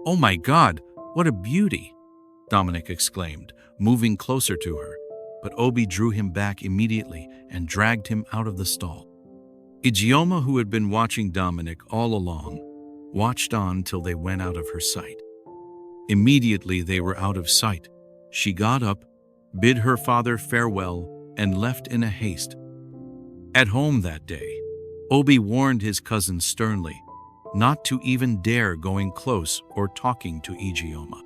"Oh my God, what a beauty!" Dominic exclaimed, moving closer to her, but Obi drew him back immediately and dragged him out of the stall. Umuoma, who had been watching Dominic all along, watched on till they went out of her sight. Immediately they were out of sight. She got up, bid her father farewell, and left in a haste. At home that day, Obi warned his cousin sternly not to even dare going close or talking to Umuoma.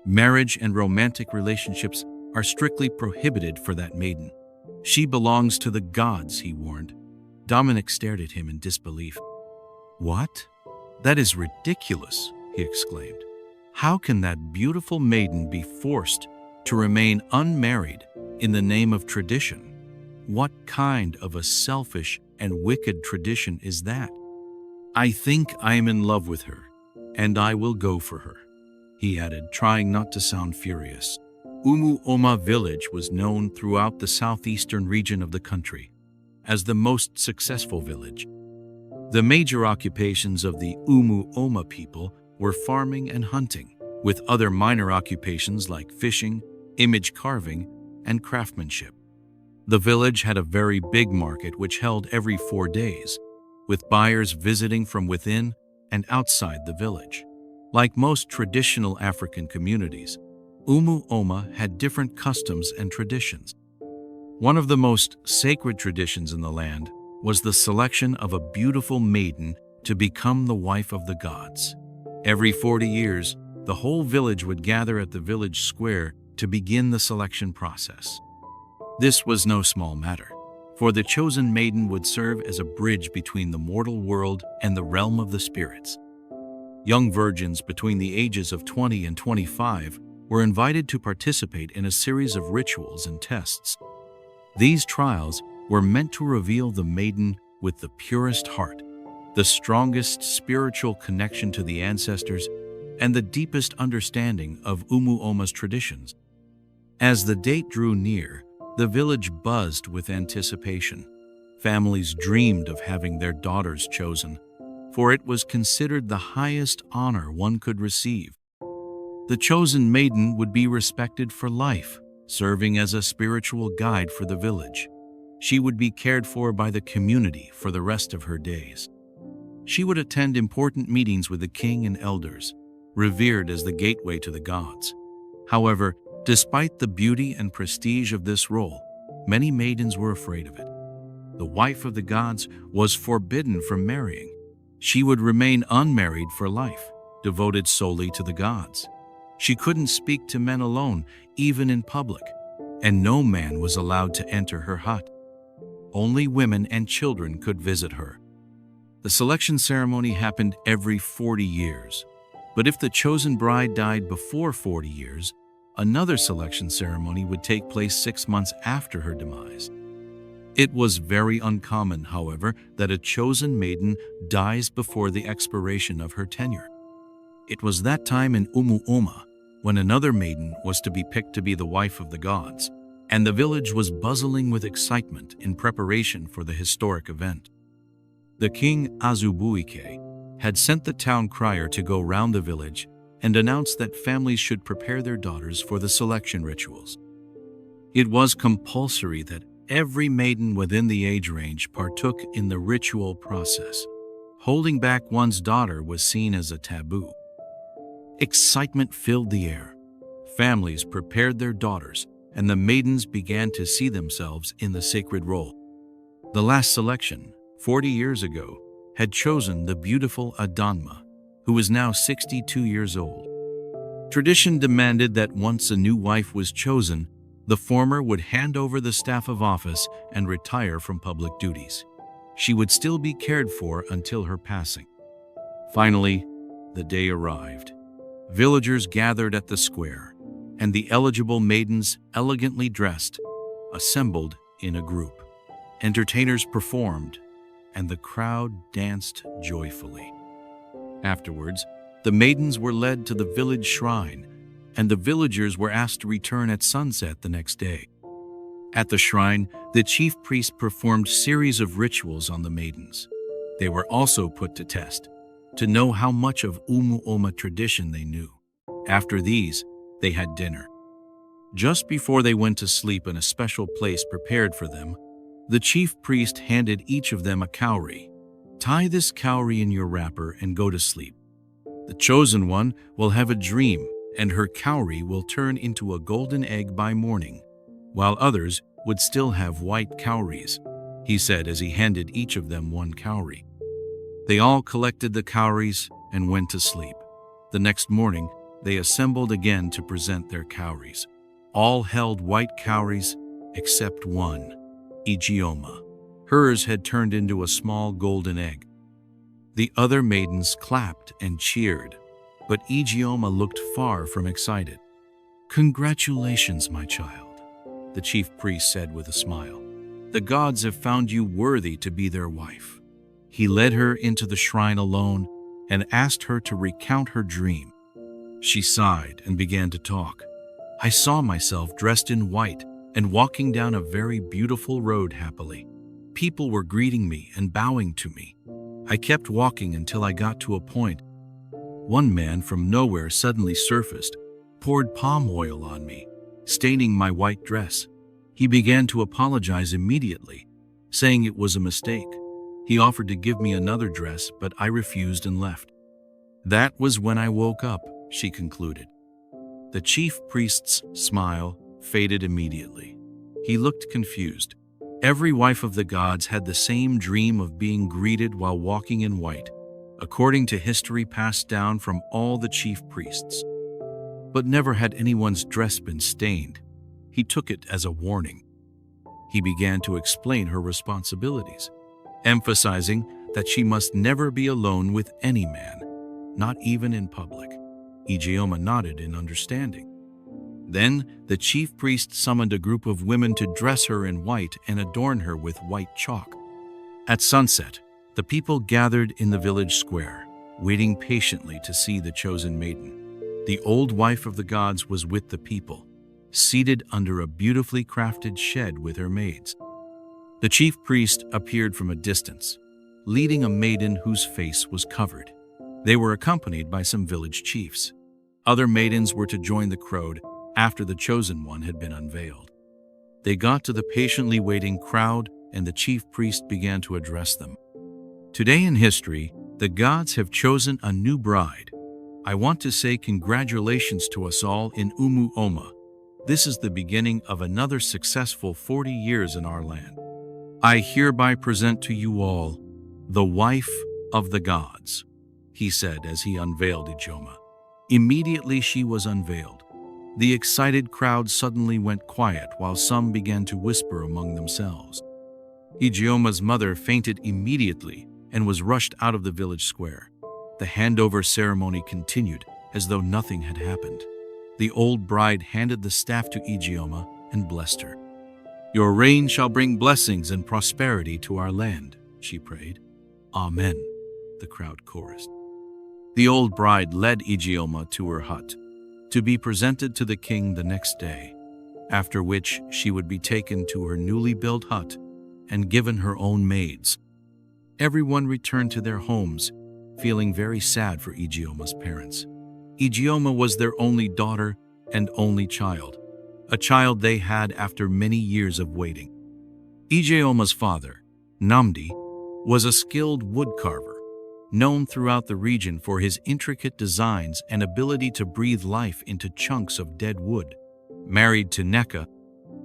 Marriage and romantic relationships are strictly prohibited for that maiden. She belongs to the gods, he warned. Dominic stared at him in disbelief. "What? That is ridiculous," he exclaimed. "How can that beautiful maiden be forced to remain unmarried in the name of tradition? What kind of a selfish and wicked tradition is that? I think I am in love with her, and I will go for her," he added, trying not to sound furious. Umuoma village was known throughout the southeastern region of the country as the most successful village. The major occupations of the Umuoma people were farming and hunting, with other minor occupations like fishing, image carving, and craftsmanship. The village had a very big market which held every 4 days, with buyers visiting from within and outside the village. Like most traditional African communities, Umuoma had different customs and traditions. One of the most sacred traditions in the land was the selection of a beautiful maiden to become the wife of the gods. Every 40 years, the whole village would gather at the village square to begin the selection process. This was no small matter, for the chosen maiden would serve as a bridge between the mortal world and the realm of the spirits. Young virgins between the ages of 20 and 25 were invited to participate in a series of rituals and tests. These trials were meant to reveal the maiden with the purest heart, the strongest spiritual connection to the ancestors, and the deepest understanding of Umuoma's traditions. As the date drew near, the village buzzed with anticipation. Families dreamed of having their daughters chosen, for it was considered the highest honor one could receive. The chosen maiden would be respected for life, serving as a spiritual guide for the village. She would be cared for by the community for the rest of her days. She would attend important meetings with the king and elders, revered as the gateway to the gods. However, despite the beauty and prestige of this role, many maidens were afraid of it. The wife of the gods was forbidden from marrying. She would remain unmarried for life, devoted solely to the gods. She couldn't speak to men alone, even in public, and no man was allowed to enter her hut. Only women and children could visit her. The selection ceremony happened every 40 years, but if the chosen bride died before 40 years, another selection ceremony would take place 6 months after her demise. It was very uncommon, however, that a chosen maiden dies before the expiration of her tenure. It was that time in Umuoma when another maiden was to be picked to be the wife of the gods, and the village was buzzing with excitement in preparation for the historic event. The king Azubuike had sent the town crier to go round the village and announce that families should prepare their daughters for the selection rituals. It was compulsory that every maiden within the age range partook in the ritual process. Holding back one's daughter was seen as a taboo. Excitement filled the air. Families prepared their daughters, and the maidens began to see themselves in the sacred role. The last selection, 40 years ago, had chosen the beautiful Adanma, who was now 62 years old. Tradition demanded that once a new wife was chosen, the former would hand over the staff of office and retire from public duties. She would still be cared for until her passing. Finally, the day arrived. Villagers gathered at the square, and the eligible maidens, elegantly dressed, assembled in a group. Entertainers performed, and the crowd danced joyfully. Afterwards, the maidens were led to the village shrine, and the villagers were asked to return at sunset the next day. At the shrine, the chief priest performed series of rituals on the maidens. They were also put to test, to know how much of Umuoma tradition they knew. After these, they had dinner. Just before they went to sleep in a special place prepared for them, the chief priest handed each of them a cowrie. Tie this cowrie in your wrapper and go to sleep. The chosen one will have a dream, and her cowrie will turn into a golden egg by morning, while others would still have white cowries, he said as he handed each of them one cowrie. They all collected the cowries and went to sleep. The next morning, they assembled again to present their cowries. All held white cowries except one, Umuoma. Hers had turned into a small golden egg. The other maidens clapped and cheered, but Umuoma looked far from excited. "Congratulations, my child," the chief priest said with a smile. "The gods have found you worthy to be their wife." He led her into the shrine alone and asked her to recount her dream. She sighed and began to talk. "I saw myself dressed in white and walking down a very beautiful road happily. People were greeting me and bowing to me. I kept walking until I got to a point. One man from nowhere suddenly surfaced, poured palm oil on me, staining my white dress. He began to apologize immediately, saying it was a mistake. He offered to give me another dress, but I refused and left. That was when I woke up," she concluded. The chief priest's smile faded immediately. He looked confused. Every wife of the gods had the same dream of being greeted while walking in white, according to history passed down from all the chief priests. But never had anyone's dress been stained. He took it as a warning. He began to explain her responsibilities, emphasizing that she must never be alone with any man, not even in public. Umuoma nodded in understanding. Then the chief priest summoned a group of women to dress her in white and adorn her with white chalk. At sunset, the people gathered in the village square, waiting patiently to see the chosen maiden. The old wife of the gods was with the people, seated under a beautifully crafted shed with her maids. The chief priest appeared from a distance, leading a maiden whose face was covered. They were accompanied by some village chiefs. Other maidens were to join the crowd after the chosen one had been unveiled. They got to the patiently waiting crowd, and the chief priest began to address them. "Today in history, the gods have chosen a new bride. I want to say congratulations to us all in Umuoma. This is the beginning of another successful 40 years in our land. I hereby present to you all the wife of the gods," he said as he unveiled Umuoma. Immediately she was unveiled. The excited crowd suddenly went quiet while some began to whisper among themselves. Umuoma's mother fainted immediately and was rushed out of the village square. The handover ceremony continued as though nothing had happened. The old bride handed the staff to Umuoma and blessed her. "Your reign shall bring blessings and prosperity to our land," she prayed. "Amen," the crowd chorused. The old bride led Umuoma to her hut, to be presented to the king the next day, after which she would be taken to her newly built hut and given her own maids. Everyone returned to their homes, feeling very sad for Umuoma's parents. Umuoma was their only daughter and only child, a child they had after many years of waiting. Umuoma's father, Namdi, was a skilled woodcarver, known throughout the region for his intricate designs and ability to breathe life into chunks of dead wood. Married to Neka,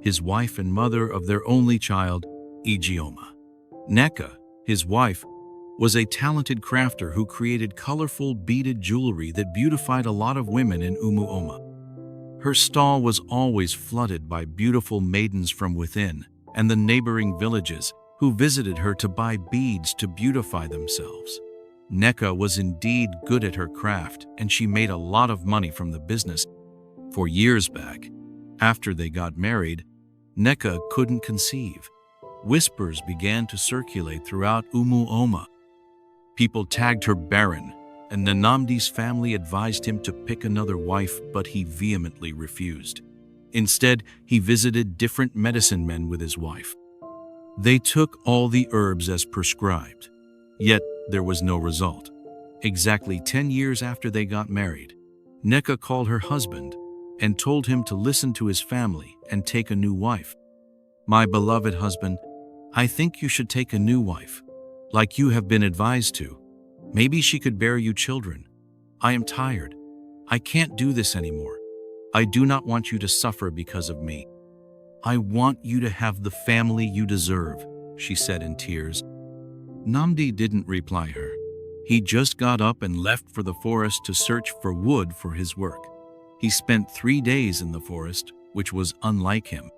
his wife and mother of their only child, Umuoma. Neka, his wife, was a talented crafter who created colorful beaded jewelry that beautified a lot of women in Umuoma. Her stall was always flooded by beautiful maidens from within and the neighboring villages who visited her to buy beads to beautify themselves. Neka was indeed good at her craft, and she made a lot of money from the business. For years back, after they got married, Neka couldn't conceive. Whispers began to circulate throughout Umuoma. People tagged her barren, and Namdi's family advised him to pick another wife, but he vehemently refused. Instead, he visited different medicine men with his wife. They took all the herbs as prescribed, yet there was no result. Exactly 10 years after they got married, Neka called her husband and told him to listen to his family and take a new wife. "My beloved husband, I think you should take a new wife, like you have been advised to. Maybe she could bear you children. I am tired. I can't do this anymore. I do not want you to suffer because of me. I want you to have the family you deserve," she said in tears. Namdi didn't reply her. He just got up and left for the forest to search for wood for his work. He spent 3 days in the forest, which was unlike him.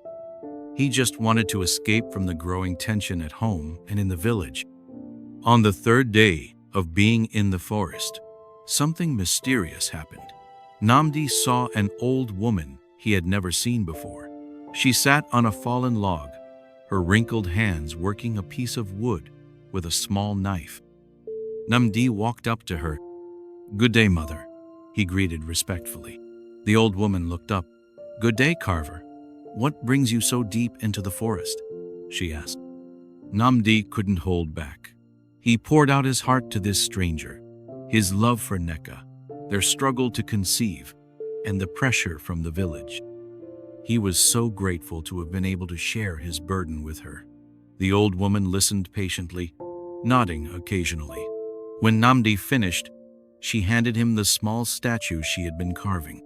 He just wanted to escape from the growing tension at home and in the village. On the 3rd day of being in the forest, something mysterious happened. Namdi saw an old woman he had never seen before. She sat on a fallen log, her wrinkled hands working a piece of wood with a small knife. Namdi walked up to her. "Good day, mother," he greeted respectfully. The old woman looked up. "Good day, carver. What brings you so deep into the forest?" she asked. Namdi couldn't hold back. He poured out his heart to this stranger, his love for Neka, their struggle to conceive, and the pressure from the village. He was so grateful to have been able to share his burden with her. The old woman listened patiently, nodding occasionally. When Namdi finished, she handed him the small statue she had been carving.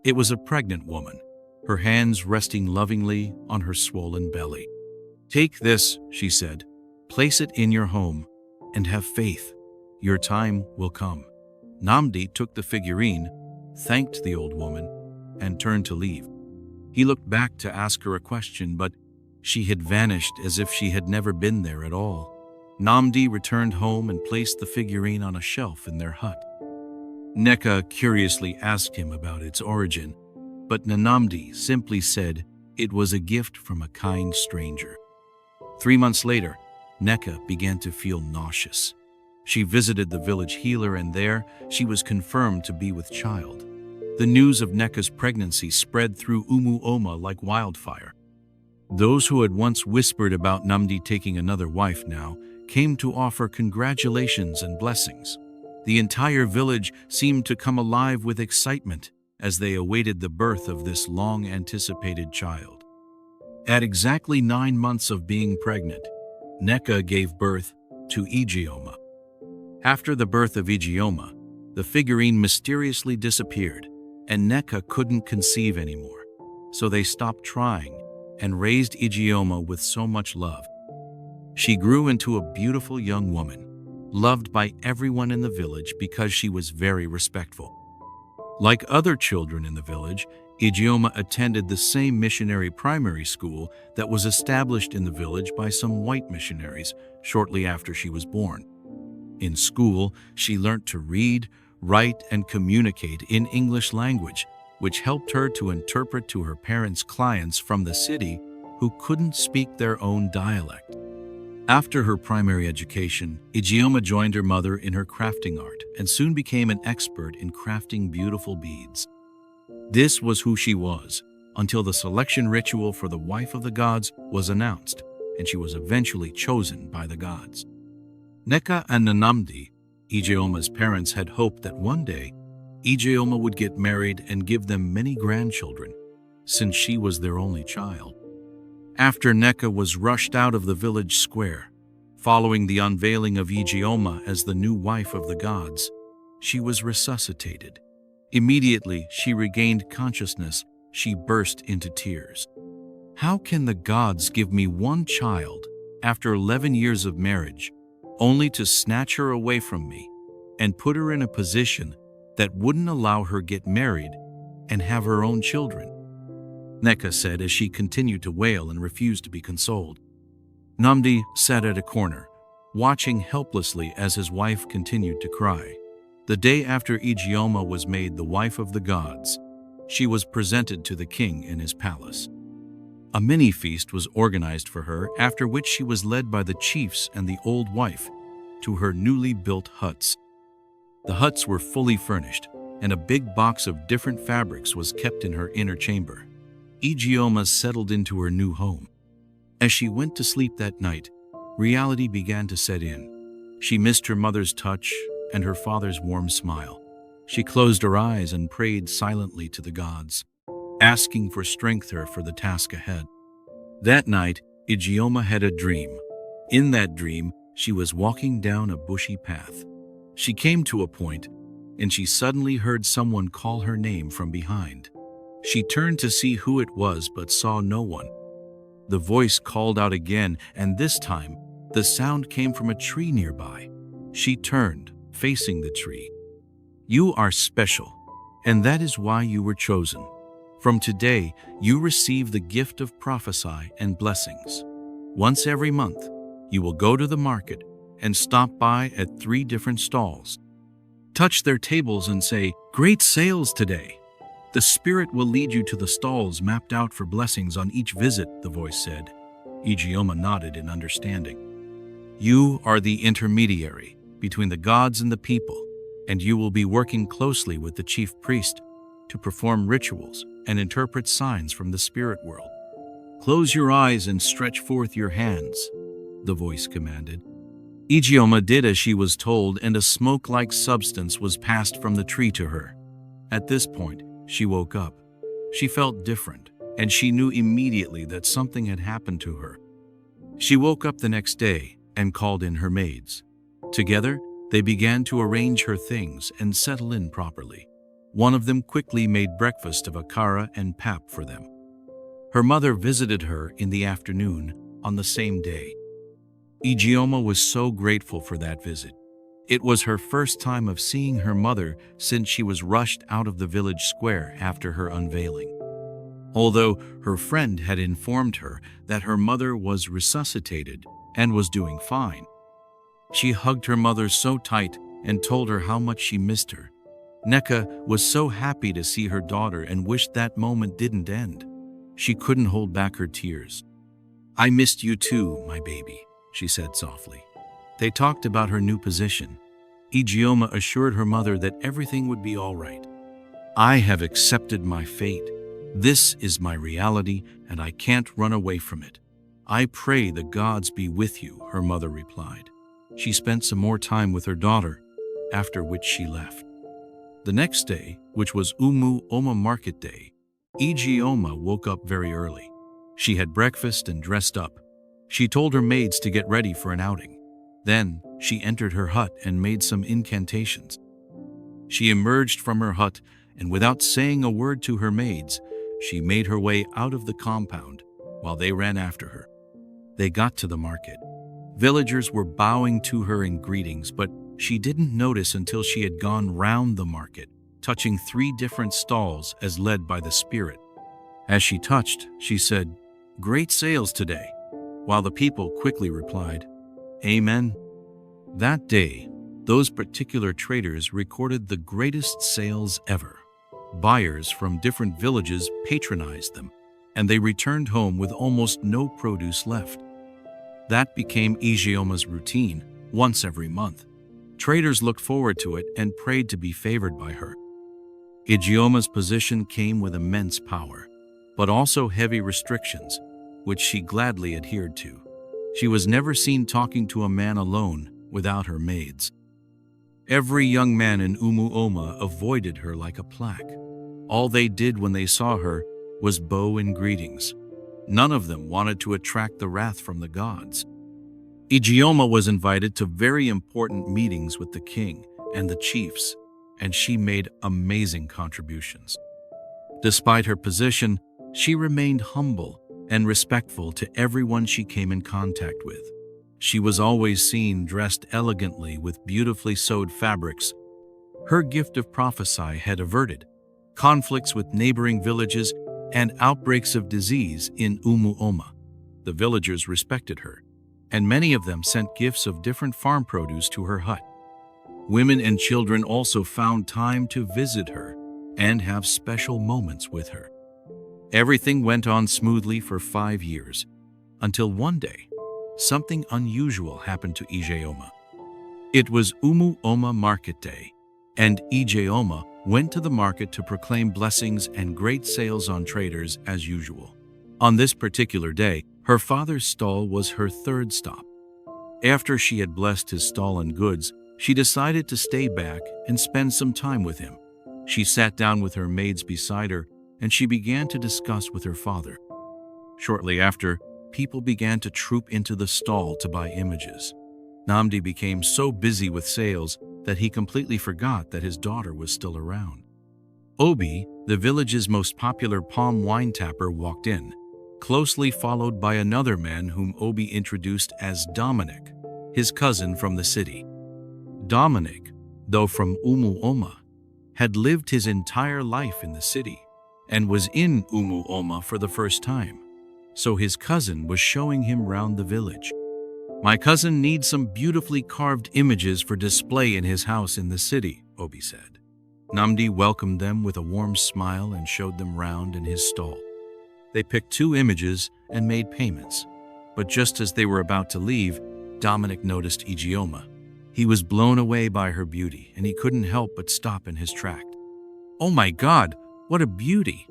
It was a pregnant woman, her hands resting lovingly on her swollen belly. "Take this," she said, "place it in your home, and have faith. Your time will come." Namdi took the figurine, thanked the old woman, and turned to leave. He looked back to ask her a question, but she had vanished as if she had never been there at all. Namdi returned home and placed the figurine on a shelf in their hut. Neka curiously asked him about its origin, but Namdi simply said it was a gift from a kind stranger. 3 months later, Neka began to feel nauseous. She visited the village healer, and there she was confirmed to be with child. The news of Neka's pregnancy spread through Umuoma like wildfire. Those who had once whispered about Namdi taking another wife now came to offer congratulations and blessings. The entire village seemed to come alive with excitement as they awaited the birth of this long-anticipated child. At exactly 9 months of being pregnant, Neka gave birth to Umuoma. After the birth of Umuoma, the figurine mysteriously disappeared, and Neka couldn't conceive anymore. So they stopped trying and raised Umuoma with so much love. She grew into a beautiful young woman, loved by everyone in the village because she was very respectful. Like other children in the village, Umuoma attended the same missionary primary school that was established in the village by some white missionaries shortly after she was born. In school, she learnt to read, write, and communicate in English language, which helped her to interpret to her parents' clients from the city who couldn't speak their own dialect. After her primary education, Umuoma joined her mother in her crafting art and soon became an expert in crafting beautiful beads. This was who she was, until the selection ritual for the wife of the gods was announced, and she was eventually chosen by the gods. Neka and Namdi, Umuoma's parents, had hoped that one day Umuoma would get married and give them many grandchildren, since she was their only child. After Neka was rushed out of the village square, following the unveiling of Umuoma as the new wife of the gods, she was resuscitated. Immediately she regained consciousness, she burst into tears. "How can the gods give me one child after 11 years of marriage, only to snatch her away from me and put her in a position that wouldn't allow her get married and have her own children?" Neka said as she continued to wail and refused to be consoled. Namdi sat at a corner, watching helplessly as his wife continued to cry. The day after Umuoma was made the wife of the gods, she was presented to the king in his palace. A mini-feast was organized for her, after which she was led by the chiefs and the old wife to her newly built huts. The huts were fully furnished, and a big box of different fabrics was kept in her inner chamber. Umuoma settled into her new home. As she went to sleep that night, reality began to set in. She missed her mother's touch, and her father's warm smile. She closed her eyes and prayed silently to the gods, asking for strength for the task ahead. That night, Umuoma had a dream. In that dream, she was walking down a bushy path. She came to a point, and she suddenly heard someone call her name from behind. She turned to see who it was but saw no one. The voice called out again, and this time, the sound came from a tree nearby. She turned, facing the tree. "You are special, and that is why you were chosen. From today, you receive the gift of prophecy and blessings. Once every month, you will go to the market and stop by at 3 different stalls. Touch their tables and say, 'Great sales today.' The Spirit will lead you to the stalls mapped out for blessings on each visit," the voice said. Umuoma nodded in understanding. "You are the intermediary between the gods and the people, and you will be working closely with the chief priest to perform rituals and interpret signs from the spirit world. Close your eyes and stretch forth your hands," the voice commanded. Umuoma did as she was told, and a smoke-like substance was passed from the tree to her. At this point, she woke up. She felt different, and she knew immediately that something had happened to her. She woke up the next day and called in her maids. Together, they began to arrange her things and settle in properly. One of them quickly made breakfast of akara and pap for them. Her mother visited her in the afternoon on the same day. Umuoma was so grateful for that visit. It was her first time of seeing her mother since she was rushed out of the village square after her unveiling. Although her friend had informed her that her mother was resuscitated and was doing fine, she hugged her mother so tight and told her how much she missed her. Neka was so happy to see her daughter and wished that moment didn't end. She couldn't hold back her tears. "I missed you too, my baby," she said softly. They talked about her new position. Umuoma assured her mother that everything would be all right. "I have accepted my fate. This is my reality, and I can't run away from it. I pray the gods be with you," her mother replied. She spent some more time with her daughter, after which she left. The next day, which was Umuoma Market Day, Umuoma woke up very early. She had breakfast and dressed up. She told her maids to get ready for an outing. Then, she entered her hut and made some incantations. She emerged from her hut, and without saying a word to her maids, she made her way out of the compound while they ran after her. They got to the market. Villagers were bowing to her in greetings, but she didn't notice until she had gone round the market, touching 3 different stalls as led by the spirit. As she touched, she said, "Great sales today," while the people quickly replied, "Amen." That day, those particular traders recorded the greatest sales ever. Buyers from different villages patronized them, and they returned home with almost no produce left. That became Umuoma's routine, once every month. Traders looked forward to it and prayed to be favored by her. Umuoma's position came with immense power, but also heavy restrictions, which she gladly adhered to. She was never seen talking to a man alone without her maids. Every young man in Umuoma avoided her like a plague. All they did when they saw her was bow in greetings. None of them wanted to attract the wrath from the gods. Umuoma was invited to very important meetings with the king and the chiefs, and she made amazing contributions. Despite her position, she remained humble and respectful to everyone she came in contact with. She was always seen dressed elegantly with beautifully sewed fabrics. Her gift of prophecy had averted conflicts with neighboring villages and outbreaks of disease in Umuoma. The villagers respected her, and many of them sent gifts of different farm produce to her hut. Women and children also found time to visit her and have special moments with her. Everything went on smoothly for 5 years, until one day, something unusual happened to Umuoma. It was Umuoma Market Day, and Umuoma went to the market to proclaim blessings and great sales on traders as usual. On this particular day, her father's stall was her third stop. After she had blessed his stall and goods, She decided to stay back and spend some time with him. She sat down with her maids beside her, and she began to discuss with her father. Shortly after, people began to troop into the stall to buy images. Namdi became so busy with sales that he completely forgot that his daughter was still around. Obi, the village's most popular palm wine tapper, walked in, closely followed by another man whom Obi introduced as Dominic, his cousin from the city. Dominic, though from Umuoma, had lived his entire life in the city and was in Umuoma for the first time, so his cousin was showing him round the village. "My cousin needs some beautifully carved images for display in his house in the city," Obi said. Namdi welcomed them with a warm smile and showed them round in his stall. They picked 2 images and made payments, but just as they were about to leave, Dominic noticed Umuoma. He was blown away by her beauty, and he couldn't help but stop in his track. "Oh my God, what a beauty!"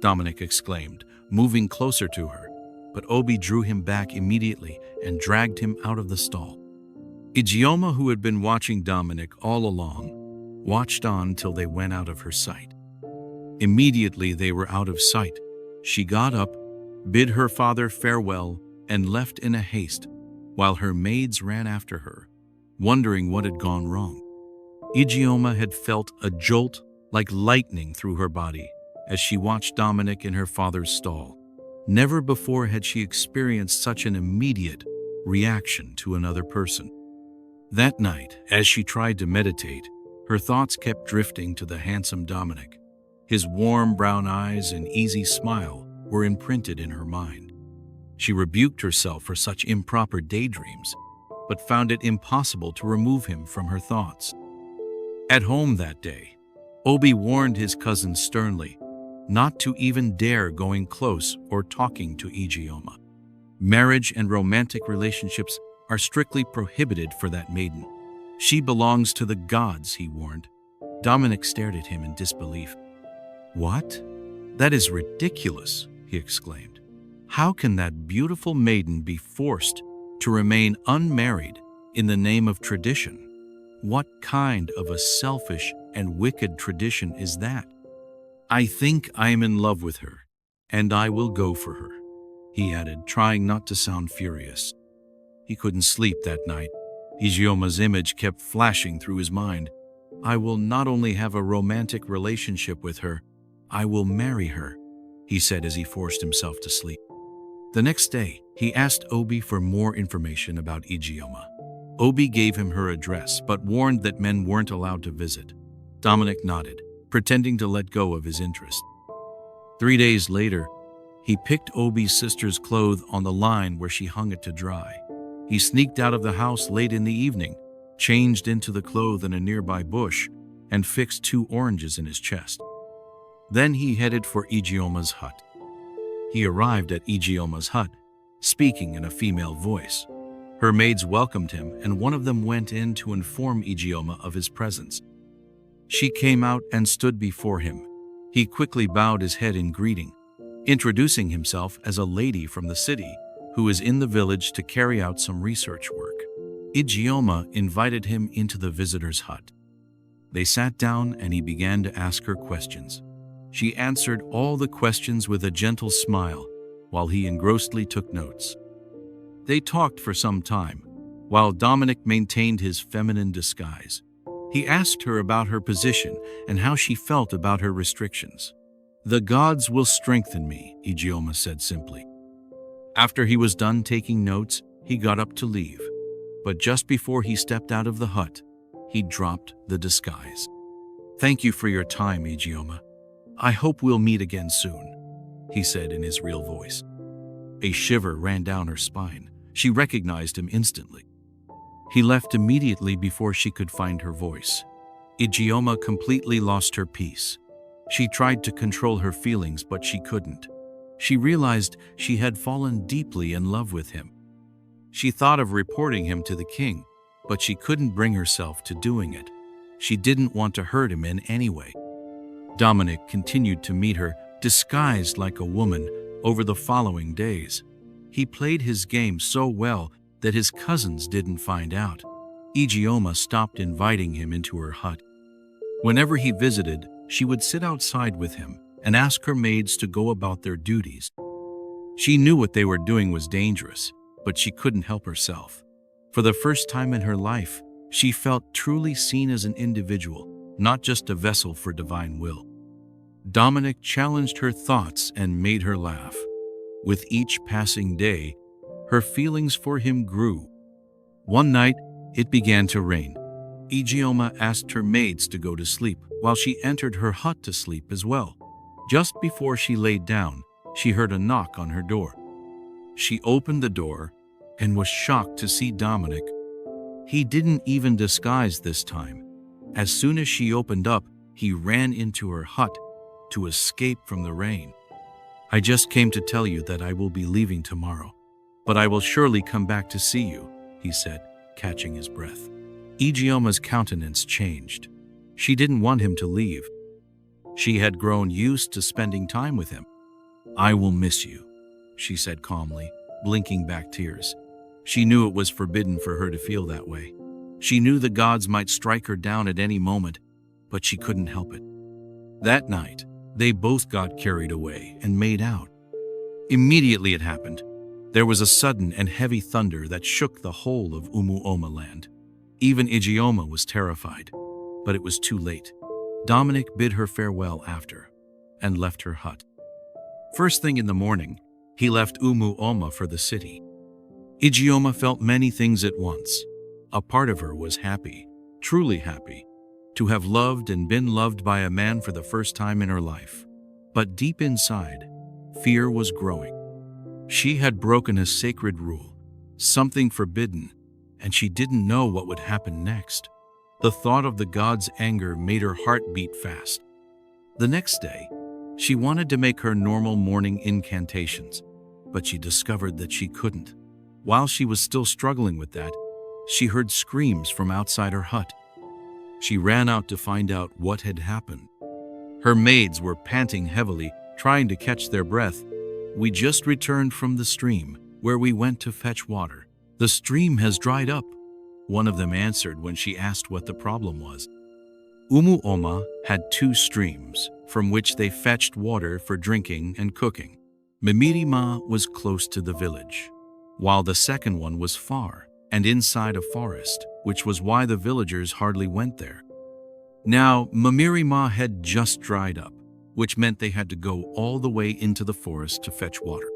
Dominic exclaimed, moving closer to her, but Obi drew him back immediately and dragged him out of the stall. Umuoma, who had been watching Dominic all along, watched on till they went out of her sight. Immediately they were out of sight. She got up, bid her father farewell, and left in a haste, while her maids ran after her, wondering what had gone wrong. Umuoma had felt a jolt like lightning through her body as she watched Dominic in her father's stall. Never before had she experienced such an immediate reaction to another person. That night, as she tried to meditate, her thoughts kept drifting to the handsome Dominic. His warm brown eyes and easy smile were imprinted in her mind. She rebuked herself for such improper daydreams, but found it impossible to remove him from her thoughts. At home that day, Obi warned his cousin sternly not to even dare going close or talking to Umuoma. Marriage and romantic relationships are strictly prohibited for that maiden. She belongs to the gods, he warned. Dominic stared at him in disbelief. "What? That is ridiculous," he exclaimed. "How can that beautiful maiden be forced to remain unmarried in the name of tradition? What kind of a selfish and wicked tradition is that? I think I am in love with her, and I will go for her," he added, trying not to sound furious. He couldn't sleep that night. Umuoma's image kept flashing through his mind. "I will not only have a romantic relationship with her, I will marry her," he said as he forced himself to sleep. The next day, he asked Obi for more information about Umuoma. Obi gave him her address, but warned that men weren't allowed to visit. Dominic nodded, pretending to let go of his interest. 3 days later, he picked Obi's sister's clothes on the line where she hung it to dry. He sneaked out of the house late in the evening, changed into the clothes in a nearby bush, and fixed 2 oranges in his chest. Then he headed for Umuoma's hut. He arrived at Umuoma's hut, speaking in a female voice. Her maids welcomed him, and one of them went in to inform Umuoma of his presence. She came out and stood before him. He quickly bowed his head in greeting, introducing himself as a lady from the city who is in the village to carry out some research work. Umuoma invited him into the visitor's hut. They sat down and he began to ask her questions. She answered all the questions with a gentle smile, while he engrossedly took notes. They talked for some time, while Dominic maintained his feminine disguise. He asked her about her position and how she felt about her restrictions. "The gods will strengthen me," Umuoma said simply. After he was done taking notes, he got up to leave. But just before he stepped out of the hut, he dropped the disguise. "Thank you for your time, Umuoma. I hope we'll meet again soon," he said in his real voice. A shiver ran down her spine. She recognized him instantly. He left immediately before she could find her voice. Umuoma completely lost her peace. She tried to control her feelings, but she couldn't. She realized she had fallen deeply in love with him. She thought of reporting him to the king, but she couldn't bring herself to doing it. She didn't want to hurt him in any way. Dominic continued to meet her, disguised like a woman, over the following days. He played his game so well that his cousins didn't find out. Umuoma stopped inviting him into her hut. Whenever he visited, she would sit outside with him and ask her maids to go about their duties. She knew what they were doing was dangerous, but she couldn't help herself. For the first time in her life, she felt truly seen as an individual, not just a vessel for divine will. Dominic challenged her thoughts and made her laugh. With each passing day, her feelings for him grew. One night, it began to rain. Umuoma asked her maids to go to sleep, while she entered her hut to sleep as well. Just before she laid down, she heard a knock on her door. She opened the door and was shocked to see Dominic. He didn't even disguise this time. As soon as she opened up, he ran into her hut to escape from the rain. "I just came to tell you that I will be leaving tomorrow, but I will surely come back to see you," he said, catching his breath. Umuoma's countenance changed. She didn't want him to leave. She had grown used to spending time with him. "I will miss you," she said calmly, blinking back tears. She knew it was forbidden for her to feel that way. She knew the gods might strike her down at any moment, but she couldn't help it. That night, they both got carried away and made out. Immediately it happened. There was a sudden and heavy thunder that shook the whole of Umuoma land. Even Umuoma was terrified, but it was too late. Dominic bid her farewell after and left her hut. First thing in the morning, he left Umuoma for the city. Umuoma felt many things at once. A part of her was happy, truly happy, to have loved and been loved by a man for the first time in her life. But deep inside, fear was growing. She had broken a sacred rule, something forbidden, and she didn't know what would happen next. The thought of the gods' anger made her heart beat fast. The next day, she wanted to make her normal morning incantations, but she discovered that she couldn't. While she was still struggling with that, she heard screams from outside her hut. She ran out to find out what had happened. Her maids were panting heavily, trying to catch their breath. "We just returned from the stream, where we went to fetch water. The stream has dried up," one of them answered when she asked what the problem was. Umuoma had 2 streams, from which they fetched water for drinking and cooking. Mimirima was close to the village, while the second one was far and inside a forest, which was why the villagers hardly went there. Now, Mimirima had just dried up, which meant they had to go all the way into the forest to fetch water.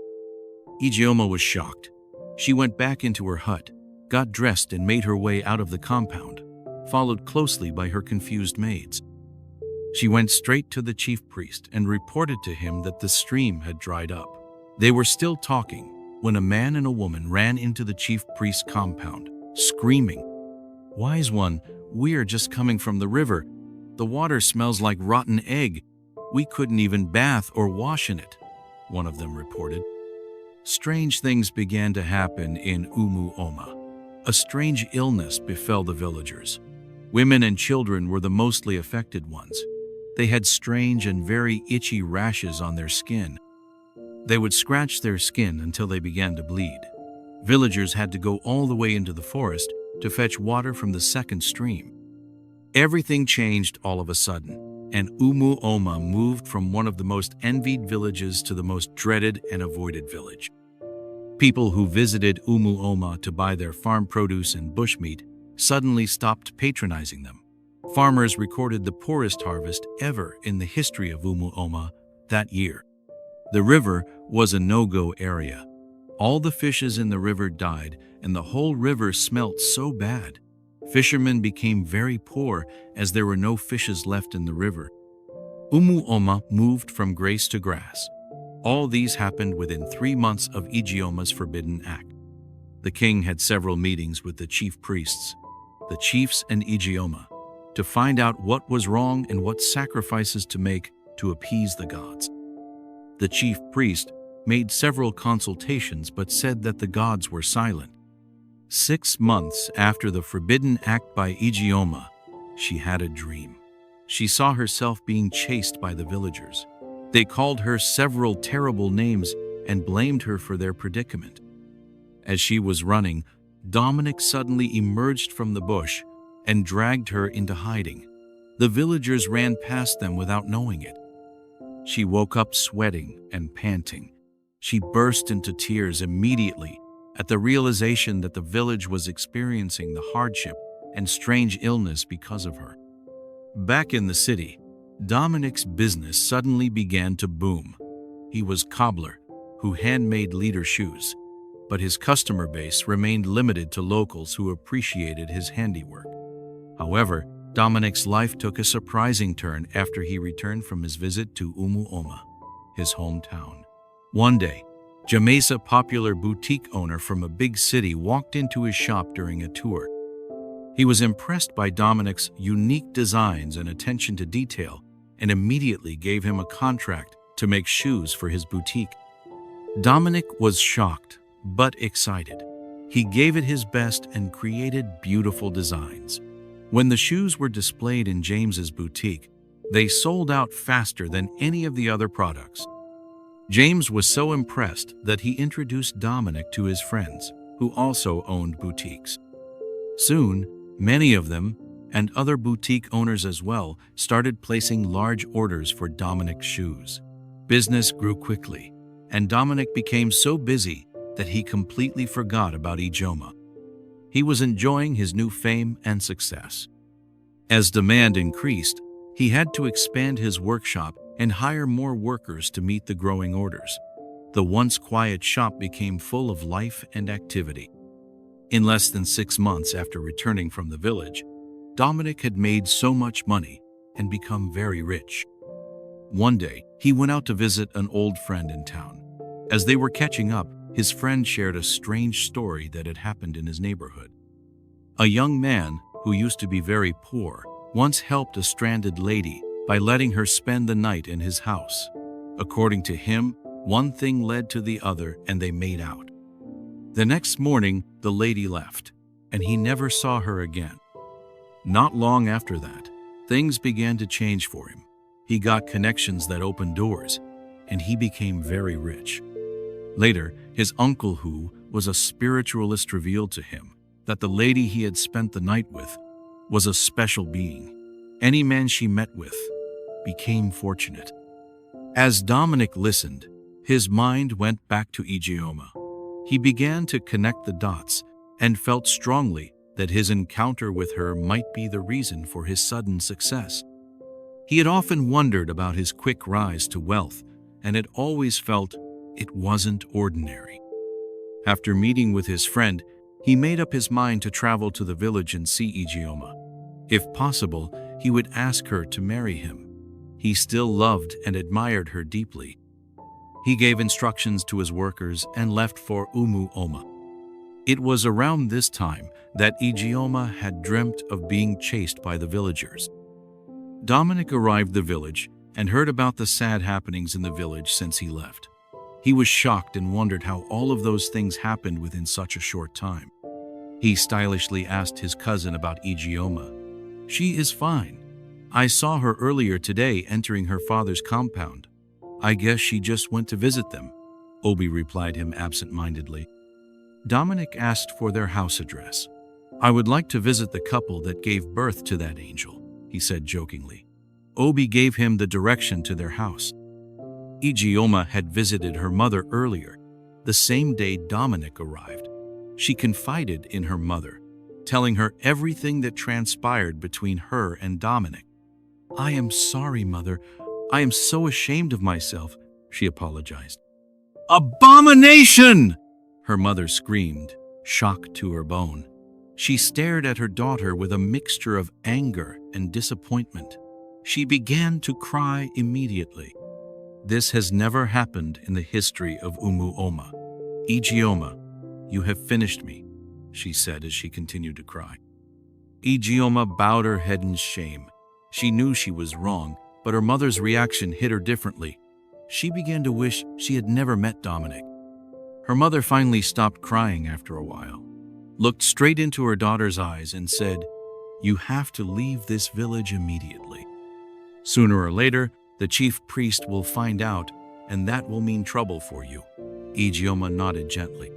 Umuoma was shocked. She went back into her hut, got dressed and made her way out of the compound, followed closely by her confused maids. She went straight to the chief priest and reported to him that the stream had dried up. They were still talking when a man and a woman ran into the chief priest's compound, screaming, "Wise one, we are just coming from the river. The water smells like rotten egg. We couldn't even bath or wash in it," one of them reported. Strange things began to happen in Umuoma. A strange illness befell the villagers. Women and children were the mostly affected ones. They had strange and very itchy rashes on their skin. They would scratch their skin until they began to bleed. Villagers had to go all the way into the forest to fetch water from the second stream. Everything changed all of a sudden, and Umuoma moved from one of the most envied villages to the most dreaded and avoided village. People who visited Umuoma to buy their farm produce and bushmeat suddenly stopped patronizing them. Farmers recorded the poorest harvest ever in the history of Umuoma that year. The river was a no-go area. All the fishes in the river died, and the whole river smelt so bad. Fishermen became very poor as there were no fishes left in the river. Umuoma moved from grace to grass. All these happened within 3 months of Umuoma's forbidden act. The king had several meetings with the chief priests, the chiefs and Umuoma, to find out what was wrong and what sacrifices to make to appease the gods. The chief priest made several consultations but said that the gods were silent. 6 months after the forbidden act by Umuoma, she had a dream. She saw herself being chased by the villagers. They called her several terrible names and blamed her for their predicament. As she was running, Dominic suddenly emerged from the bush and dragged her into hiding. The villagers ran past them without knowing it. She woke up sweating and panting. She burst into tears immediately at the realization that the village was experiencing the hardship and strange illness because of her. Back in the city, Dominic's business suddenly began to boom. He was cobbler who handmade leather shoes, but his customer base remained limited to locals who appreciated his handiwork. However, Dominic's life took a surprising turn after he returned from his visit to Umuoma, his hometown. One day, James, a popular boutique owner from a big city, walked into his shop during a tour. He was impressed by Dominic's unique designs and attention to detail and immediately gave him a contract to make shoes for his boutique. Dominic was shocked but excited. He gave it his best and created beautiful designs. When the shoes were displayed in James's boutique, they sold out faster than any of the other products. James was so impressed that he introduced Dominic to his friends, who also owned boutiques. Soon, many of them, and other boutique owners as well, started placing large orders for Dominic's shoes. Business grew quickly, and Dominic became so busy that he completely forgot about Umuoma. He was enjoying his new fame and success. As demand increased, he had to expand his workshop and hire more workers to meet the growing orders. The once quiet shop became full of life and activity. In less than 6 months after returning from the village, Dominic had made so much money and become very rich. One day, he went out to visit an old friend in town. As they were catching up, his friend shared a strange story that had happened in his neighborhood. A young man, who used to be very poor, once helped a stranded lady by letting her spend the night in his house. According to him, one thing led to the other and they made out. The next morning, the lady left, and he never saw her again. Not long after that, things began to change for him. He got connections that opened doors, and he became very rich. Later, his uncle, who was a spiritualist, revealed to him that the lady he had spent the night with was a special being. Any man she met with became fortunate. As Dominic listened, his mind went back to Umuoma. He began to connect the dots and felt strongly that his encounter with her might be the reason for his sudden success. He had often wondered about his quick rise to wealth and had always felt it wasn't ordinary. After meeting with his friend, he made up his mind to travel to the village and see Umuoma. If possible, he would ask her to marry him. He still loved and admired her deeply. He gave instructions to his workers and left for Umuoma. It was around this time that Umuoma had dreamt of being chased by the villagers. Dominic arrived the village and heard about the sad happenings in the village since he left. He was shocked and wondered how all of those things happened within such a short time. He stylishly asked his cousin about Umuoma. "She is fine. I saw her earlier today entering her father's compound. I guess she just went to visit them," Obi replied him absent-mindedly. Dominic asked for their house address. "I would like to visit the couple that gave birth to that angel," he said jokingly. Obi gave him the direction to their house. Umuoma had visited her mother earlier, the same day Dominic arrived. She confided in her mother, telling her everything that transpired between her and Dominic. "I am sorry, Mother. I am so ashamed of myself," she apologized. "Abomination!" her mother screamed, shocked to her bone. She stared at her daughter with a mixture of anger and disappointment. She began to cry immediately. "This has never happened in the history of Umuoma. Umuoma, you have finished me," she said as she continued to cry. Umuoma bowed her head in shame. She knew she was wrong, but her mother's reaction hit her differently. She began to wish she had never met Dominic. Her mother finally stopped crying after a while, looked straight into her daughter's eyes and said, "You have to leave this village immediately. Sooner or later, the chief priest will find out, and that will mean trouble for you." Umuoma nodded gently.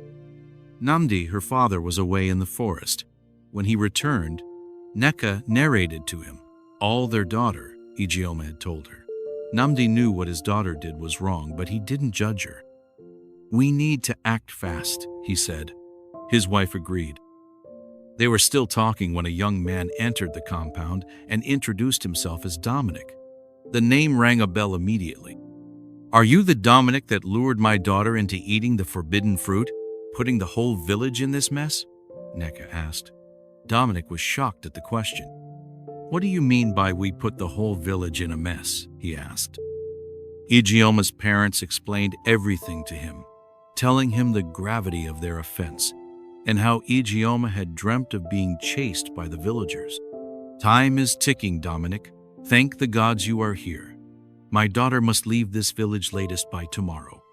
Namdi, her father, was away in the forest. When he returned, Neka narrated to him all their daughter, Ijeoma, had told her. Namdi knew what his daughter did was wrong, but he didn't judge her. "We need to act fast," he said. His wife agreed. They were still talking when a young man entered the compound and introduced himself as Dominic. The name rang a bell immediately. "Are you the Dominic that lured my daughter into eating the forbidden fruit, putting the whole village in this mess?" Neka asked. Dominic was shocked at the question. "What do you mean by we put the whole village in a mess?" he asked. Ijeoma's parents explained everything to him, telling him the gravity of their offense and how Ijeoma had dreamt of being chased by the villagers. "Time is ticking, Dominic. Thank the gods you are here. My daughter must leave this village latest by tomorrow,"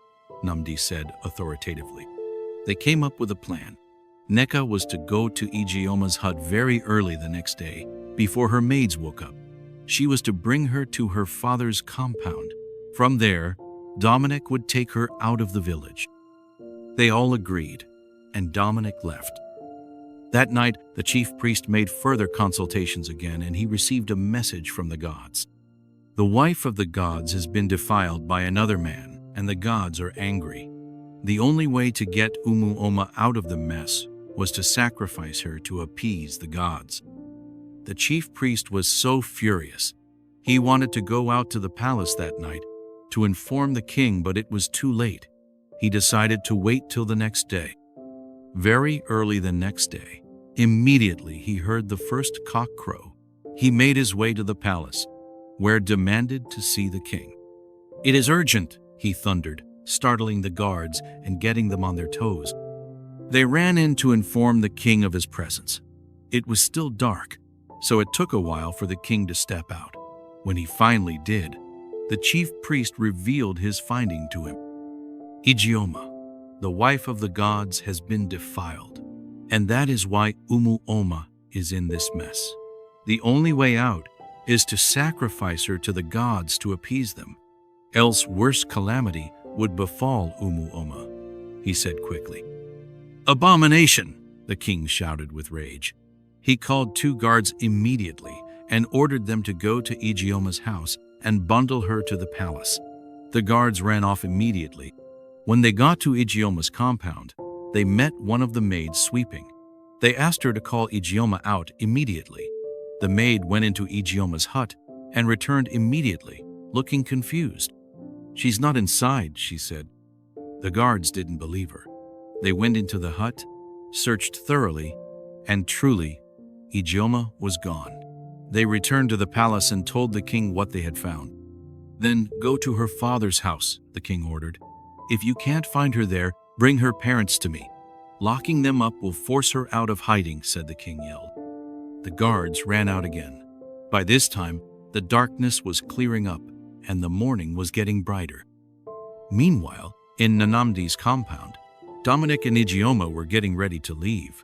Namdi said authoritatively. They came up with a plan. Neka was to go to Ijeoma's hut very early the next day, before her maids woke up. She was to bring her to her father's compound. From there, Dominic would take her out of the village. They all agreed, and Dominic left. That night, the chief priest made further consultations again, and he received a message from the gods. "The wife of the gods has been defiled by another man, and the gods are angry. The only way to get Umuoma out of the mess was to sacrifice her to appease the gods." The chief priest was so furious. He wanted to go out to the palace that night to inform the king, but it was too late. He decided to wait till the next day. Very early the next day, immediately he heard the first cock crow. He made his way to the palace, where demanded to see the king. "It is urgent," he thundered, startling the guards and getting them on their toes. They ran in to inform the king of his presence. It was still dark, so it took a while for the king to step out. When he finally did, the chief priest revealed his finding to him. "Ijeoma, the wife of the gods, has been defiled, and that is why Umuoma is in this mess. The only way out is to sacrifice her to the gods to appease them, else worse calamity would befall Umuoma," he said quickly. "Abomination!" the king shouted with rage. He called 2 guards immediately and ordered them to go to Ijeoma's house and bundle her to the palace. The guards ran off immediately. When they got to Ijeoma's compound, they met one of the maids sweeping. They asked her to call Ijeoma out immediately. The maid went into Ijeoma's hut and returned immediately, looking confused. "She's not inside," she said. The guards didn't believe her. They went into the hut, searched thoroughly, and truly, Ijeoma was gone. They returned to the palace and told the king what they had found. "Then go to her father's house," the king ordered. "If you can't find her there, bring her parents to me. Locking them up will force her out of hiding," said the king yelled. The guards ran out again. By this time, the darkness was clearing up and the morning was getting brighter. Meanwhile, in Nanamdi's compound, Dominic and Ijeoma were getting ready to leave.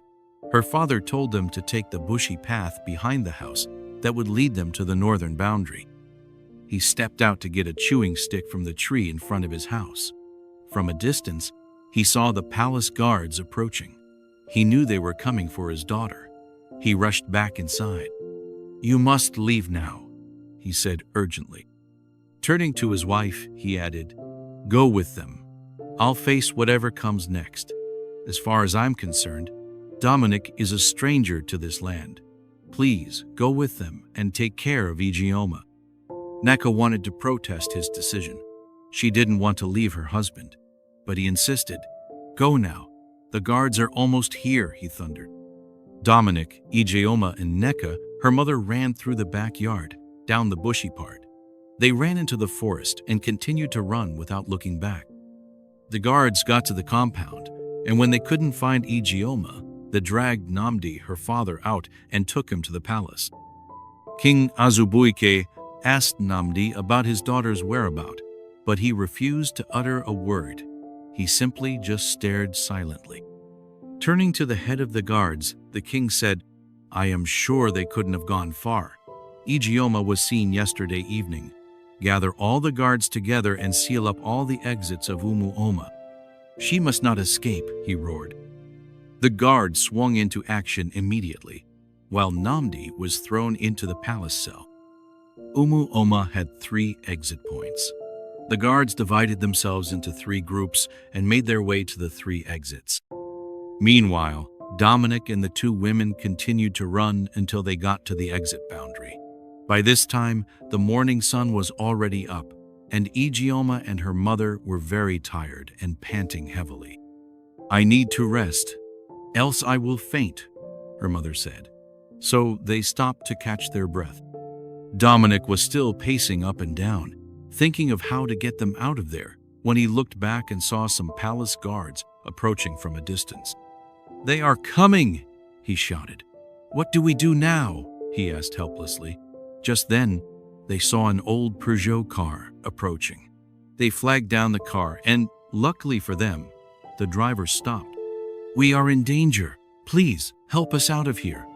Her father told them to take the bushy path behind the house that would lead them to the northern boundary. He stepped out to get a chewing stick from the tree in front of his house. From a distance, he saw the palace guards approaching. He knew they were coming for his daughter. He rushed back inside. "You must leave now," he said urgently. Turning to his wife, he added, "Go with them. I'll face whatever comes next. As far as I'm concerned, Dominic is a stranger to this land. Please go with them and take care of Ijeoma." Neka wanted to protest his decision. She didn't want to leave her husband, but he insisted. "Go now. The guards are almost here," he thundered. Dominic, Ijeoma, and Neka, her mother, ran through the backyard, down the bushy part. They ran into the forest and continued to run without looking back. The guards got to the compound, and when they couldn't find Ijeoma, they dragged Namdi, her father, out and took him to the palace. King Azubuike asked Namdi about his daughter's whereabout, but he refused to utter a word. He simply just stared silently. Turning to the head of the guards, the king said, "I am sure they couldn't have gone far. Ijeoma was seen yesterday evening. Gather all the guards together and seal up all the exits of Umuoma. She must not escape," he roared. The guard swung into action immediately, while Namdi was thrown into the palace cell. Umuoma had 3 exit points. The guards divided themselves into 3 groups and made their way to the 3 exits. Meanwhile, Dominic and the 2 women continued to run until they got to the exit boundary. By this time, the morning sun was already up, and Ijeoma and her mother were very tired and panting heavily. "I need to rest, else I will faint," her mother said. So they stopped to catch their breath. Dominic was still pacing up and down, thinking of how to get them out of there, when he looked back and saw some palace guards approaching from a distance. "They are coming!" he shouted. "What do we do now?" he asked helplessly. Just then, they saw an old Peugeot car approaching. They flagged down the car and, luckily for them, the driver stopped. "We are in danger. Please, help us out of here,"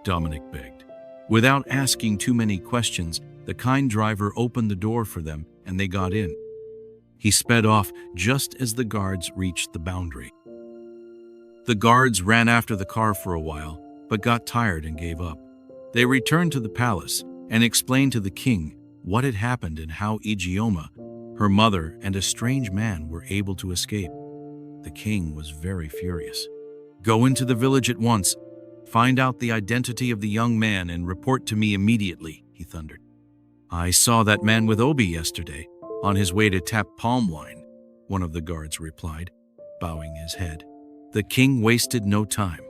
Dominic begged. Without asking too many questions, the kind driver opened the door for them and they got in. He sped off just as the guards reached the boundary. The guards ran after the car for a while, but got tired and gave up. They returned to the palace and explained to the king what had happened and how Ijeoma, her mother, and a strange man were able to escape. The king was very furious. "Go into the village at once. Find out the identity of the young man and report to me immediately," he thundered. "I saw that man with Obi yesterday, on his way to tap palm wine," one of the guards replied, bowing his head. The king wasted no time.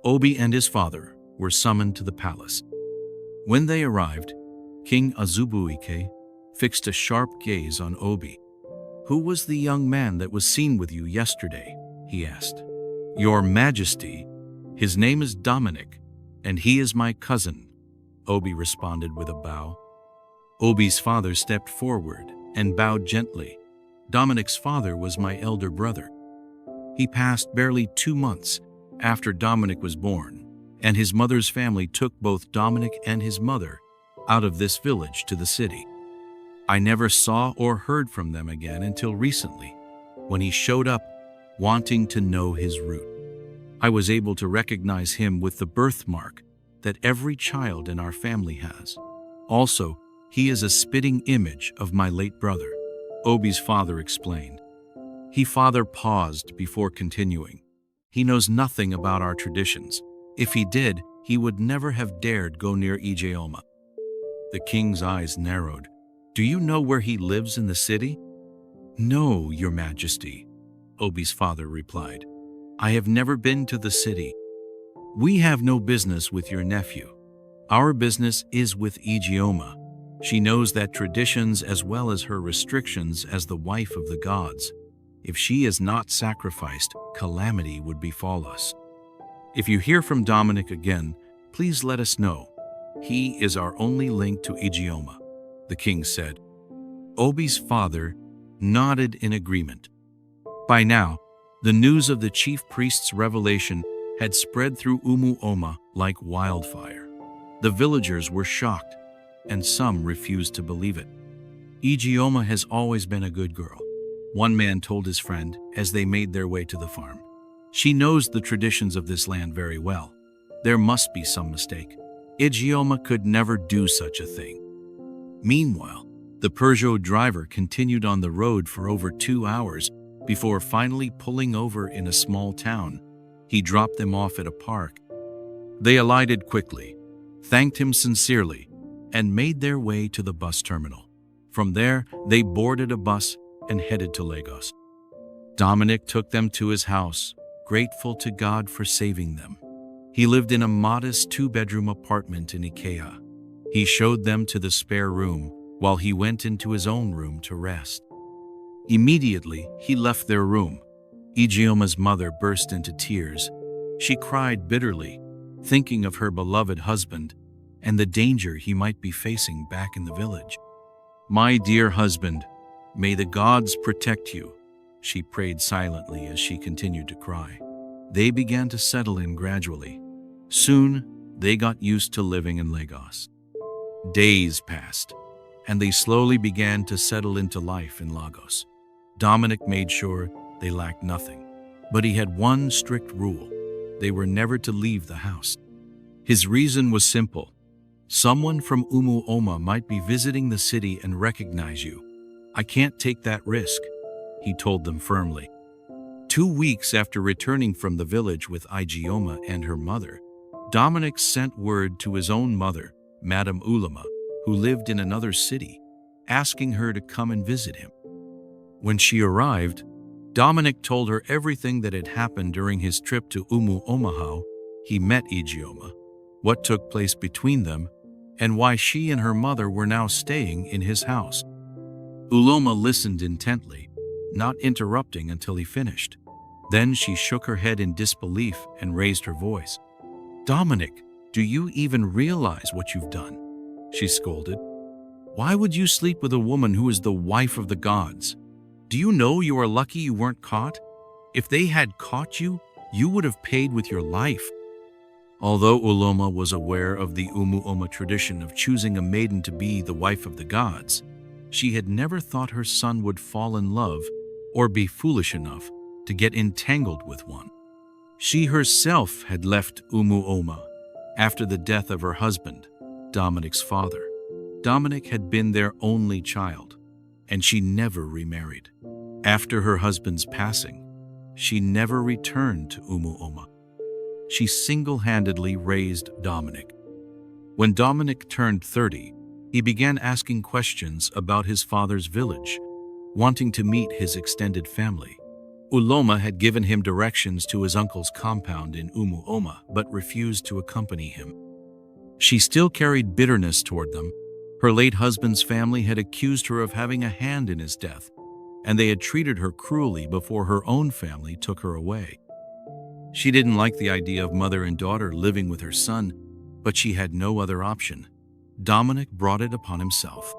Obi and his father were summoned to the palace. When they arrived, King Azubuike fixed a sharp gaze on Obi. "Who was the young man that was seen with you yesterday?" he asked. "Your Majesty, his name is Dominic, and he is my cousin," Obi responded with a bow. Obi's father stepped forward and bowed gently. "Dominic's father was my elder brother. He passed barely 2 months after Dominic was born, and his mother's family took both Dominic and his mother out of this village to the city. I never saw or heard from them again until recently, when he showed up wanting to know his root. I was able to recognize him with the birthmark that every child in our family has. Also, he is a spitting image of my late brother," Obi's father explained. His father paused before continuing. "He knows nothing about our traditions. If he did, he would never have dared go near Ijeoma." The king's eyes narrowed. "Do you know where he lives in the city?" "No, Your Majesty," Obi's father replied. "I have never been to the city. We have no business with your nephew. Our business is with Ijeoma. She knows that traditions as well as her restrictions as the wife of the gods. If she is not sacrificed, calamity would befall us. If you hear from Dominic again, please let us know. He is our only link to Ijeoma," the king said. Obi's father nodded in agreement. By now, the news of the chief priest's revelation had spread through Umuoma like wildfire. The villagers were shocked, and some refused to believe it. "Ijeoma has always been a good girl," one man told his friend as they made their way to the farm. "She knows the traditions of this land very well. There must be some mistake. Ijeoma could never do such a thing." Meanwhile, the Peugeot driver continued on the road for over 2 hours before finally pulling over in a small town. He dropped them off at a park. They alighted quickly, thanked him sincerely, and made their way to the bus terminal. From there, they boarded a bus and headed to Lagos. Dominic took them to his house, grateful to God for saving them. He lived in a modest 2-bedroom apartment in Ikea. He showed them to the spare room while he went into his own room to rest. Immediately, he left their room. Ijeoma's mother burst into tears. She cried bitterly, thinking of her beloved husband and the danger he might be facing back in the village. "My dear husband, may the gods protect you," she prayed silently as she continued to cry. They began to settle in gradually. Soon, they got used to living in Lagos. Days passed, and they slowly began to settle into life in Lagos. Dominic made sure they lacked nothing, but he had one strict rule: they were never to leave the house. His reason was simple. Someone from Umuoma might be visiting the city and recognize you. I can't take that risk, he told them firmly. 2 weeks after returning from the village with Ijeoma and her mother, Dominic sent word to his own mother, Madame Ulama, who lived in another city, asking her to come and visit him. When she arrived, Dominic told her everything that had happened during his trip to Umuoma, how he met Ijeoma, what took place between them, and why she and her mother were now staying in his house. Uloma listened intently, not interrupting until he finished. Then she shook her head in disbelief and raised her voice. "Dominic, do you even realize what you've done?" she scolded. "Why would you sleep with a woman who is the wife of the gods? Do you know you are lucky you weren't caught? If they had caught you, you would have paid with your life." Although Uloma was aware of the Umuoma tradition of choosing a maiden to be the wife of the gods, she had never thought her son would fall in love or be foolish enough to get entangled with one. She herself had left Umuoma after the death of her husband, Dominic's father. Dominic had been their only child, and she never remarried. After her husband's passing, she never returned to Umuoma. She single-handedly raised Dominic. When Dominic turned 30, he began asking questions about his father's village, wanting to meet his extended family. Uloma had given him directions to his uncle's compound in Umuoma, but refused to accompany him. She still carried bitterness toward them. Her late husband's family had accused her of having a hand in his death, and they had treated her cruelly before her own family took her away. She didn't like the idea of mother and daughter living with her son, but she had no other option. Dominic brought it upon himself.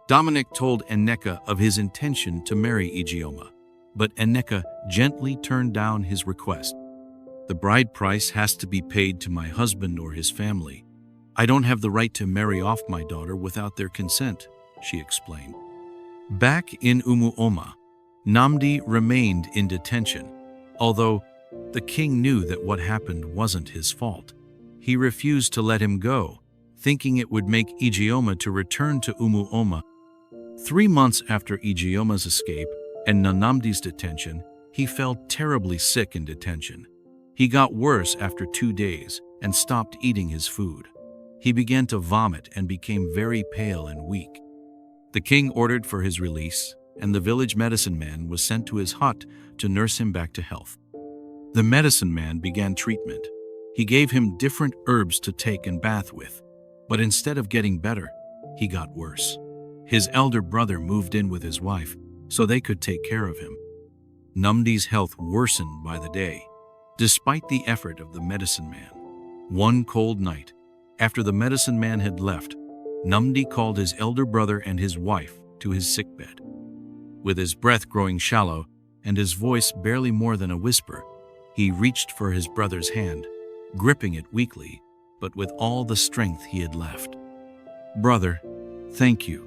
Dominic told Enneka of his intention to marry Ijeoma, but Enneka gently turned down his request. "The bride price has to be paid to my husband or his family. I don't have the right to marry off my daughter without their consent," she explained. Back in Umuoma, Namdi remained in detention, although the king knew that what happened wasn't his fault. He refused to let him go, thinking it would make Ijeoma to return to Umuoma. 3 months after Ijeoma's escape and Namdi's detention, he fell terribly sick in detention. He got worse after 2 days and stopped eating his food. He began to vomit and became very pale and weak. The king ordered for his release, and the village medicine man was sent to his hut to nurse him back to health. The medicine man began treatment. He gave him different herbs to take and bath with, but instead of getting better, he got worse. His elder brother moved in with his wife so they could take care of him. Namdi's health worsened by the day, despite the effort of the medicine man. One cold night, after the medicine man had left, Namdi called his elder brother and his wife to his sickbed. With his breath growing shallow and his voice barely more than a whisper, he reached for his brother's hand, gripping it weakly, but with all the strength he had left. "Brother, thank you,"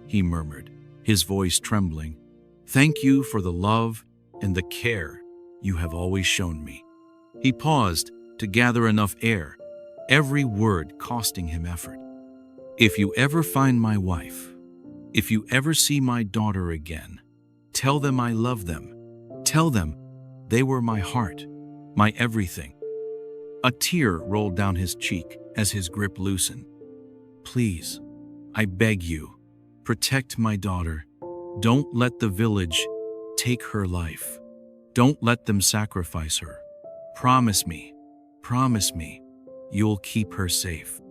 he murmured, his voice trembling. "Thank you for the love and the care you have always shown me." He paused to gather enough air, every word costing him effort. "If you ever find my wife, if you ever see my daughter again, tell them I love them. Tell them they were my heart, my everything." A tear rolled down his cheek as his grip loosened. "Please, I beg you, protect my daughter. Don't let the village take her life. Don't let them sacrifice her. Promise me, you'll keep her safe."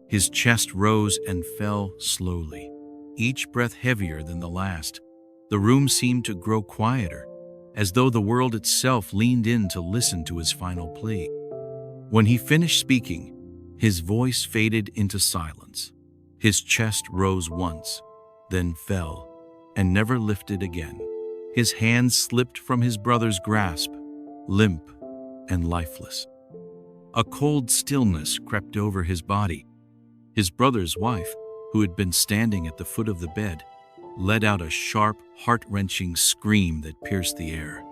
His chest rose and fell slowly, each breath heavier than the last. The room seemed to grow quieter, as though the world itself leaned in to listen to his final plea. When he finished speaking, his voice faded into silence. His chest rose once, then fell, and never lifted again. His hands slipped from his brother's grasp, limp and lifeless. A cold stillness crept over his body. His brother's wife, who had been standing at the foot of the bed, let out a sharp, heart-wrenching scream that pierced the air.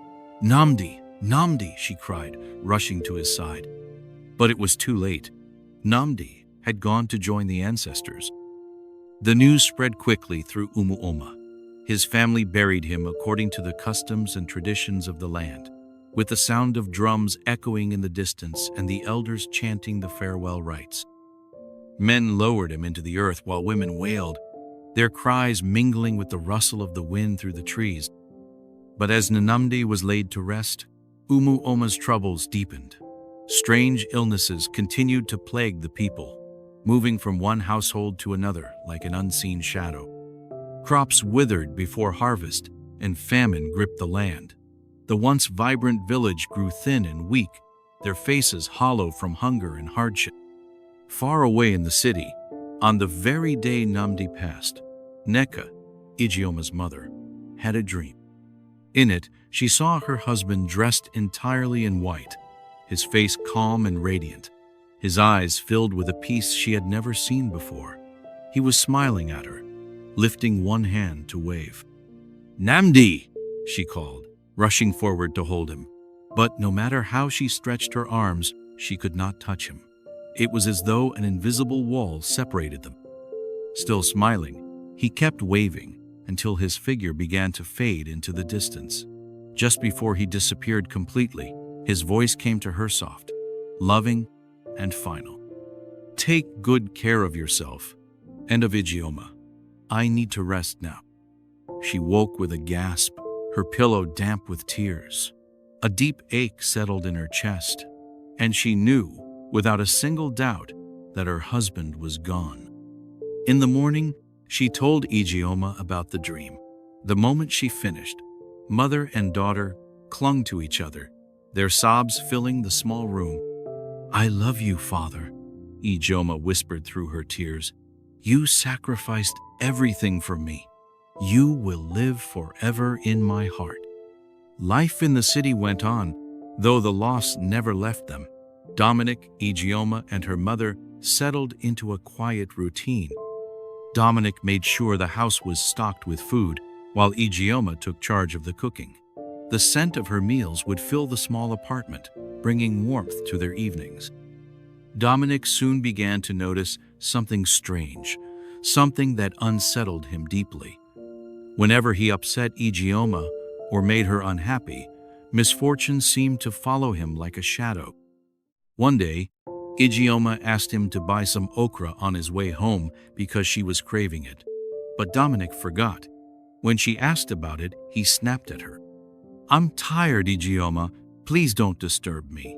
"Namdi, "Namdi!" she cried, rushing to his side. But it was too late. Namdi had gone to join the ancestors. The news spread quickly through Umuoma. His family buried him according to the customs and traditions of the land, with the sound of drums echoing in the distance and the elders chanting the farewell rites. Men lowered him into the earth while women wailed, their cries mingling with the rustle of the wind through the trees. But as Namdi was laid to rest, Umuoma's troubles deepened. Strange illnesses continued to plague the people, moving from one household to another like an unseen shadow. Crops withered before harvest, and famine gripped the land. The once vibrant village grew thin and weak, their faces hollow from hunger and hardship. Far away in the city, on the very day Namdi passed, Neka, Ijioma's mother, had a dream. In it, she saw her husband dressed entirely in white, his face calm and radiant, his eyes filled with a peace she had never seen before. He was smiling at her, lifting one hand to wave. "Namdi!" she called, rushing forward to hold him. But no matter how she stretched her arms, she could not touch him. It was as though an invisible wall separated them. Still smiling, he kept waving until his figure began to fade into the distance. Just before he disappeared completely, his voice came to her soft, loving, and final. "Take good care of yourself and of Ijeoma. I need to rest now." She woke with a gasp, her pillow damp with tears. A deep ache settled in her chest, and she knew, without a single doubt, that her husband was gone. In the morning, she told Ijeoma about the dream. The moment she finished, mother and daughter clung to each other, their sobs filling the small room. "I love you, Father," Ijeoma whispered through her tears. "You sacrificed everything for me. You will live forever in my heart." Life in the city went on, though the loss never left them. Dominic, Ijeoma, and her mother settled into a quiet routine. Dominic made sure the house was stocked with food, while Ijeoma took charge of the cooking. The scent of her meals would fill the small apartment, bringing warmth to their evenings. Dominic soon began to notice something strange, something that unsettled him deeply. Whenever he upset Ijeoma or made her unhappy, misfortune seemed to follow him like a shadow. One day, Ijeoma asked him to buy some okra on his way home because she was craving it. But Dominic forgot. When she asked about it, he snapped at her. "I'm tired, Ijeoma. Please don't disturb me,"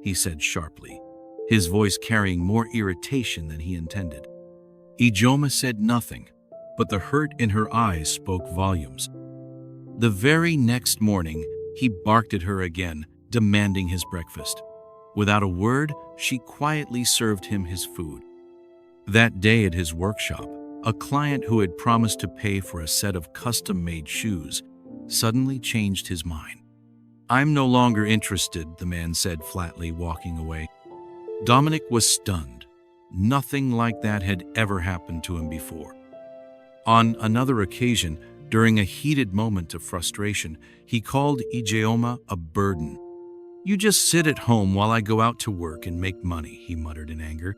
he said sharply, his voice carrying more irritation than he intended. Ijeoma said nothing, but the hurt in her eyes spoke volumes. The very next morning, he barked at her again, demanding his breakfast. Without a word, she quietly served him his food. That day at his workshop, a client who had promised to pay for a set of custom-made shoes suddenly changed his mind. "I'm no longer interested," the man said flatly, walking away. Dominic was stunned. Nothing like that had ever happened to him before. On another occasion, during a heated moment of frustration, he called Ijeoma a burden. "You just sit at home while I go out to work and make money," he muttered in anger.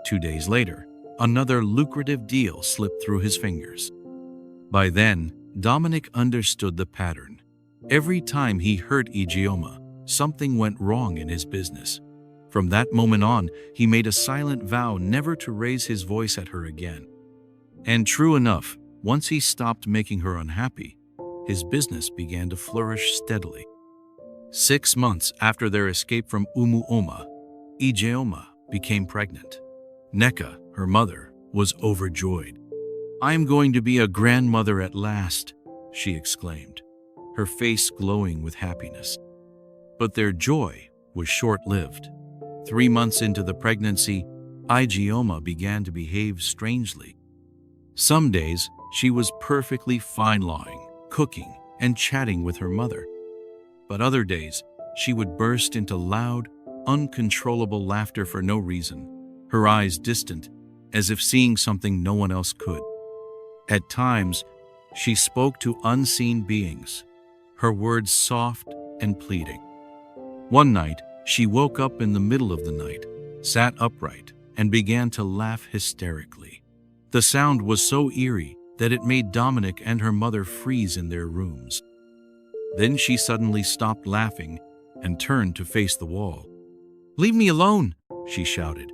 2 days later, another lucrative deal slipped through his fingers. By then, Dominic understood the pattern. Every time he hurt Ijeoma, something went wrong in his business. From that moment on, he made a silent vow never to raise his voice at her again. And true enough, once he stopped making her unhappy, his business began to flourish steadily. 6 months after their escape from Umuoma, Ijeoma became pregnant. Neka, her mother, was overjoyed. "I'm going to be a grandmother at last," she exclaimed, her face glowing with happiness. But their joy was short-lived. 3 months into the pregnancy, Ijeoma began to behave strangely. Some days, she was perfectly fine lying, cooking, and chatting with her mother. But other days, she would burst into loud, uncontrollable laughter for no reason, her eyes distant, as if seeing something no one else could. At times, she spoke to unseen beings, her words soft and pleading. One night, she woke up in the middle of the night, sat upright, and began to laugh hysterically. The sound was so eerie that it made Dominic and her mother freeze in their rooms. Then she suddenly stopped laughing and turned to face the wall. "Leave me alone," she shouted.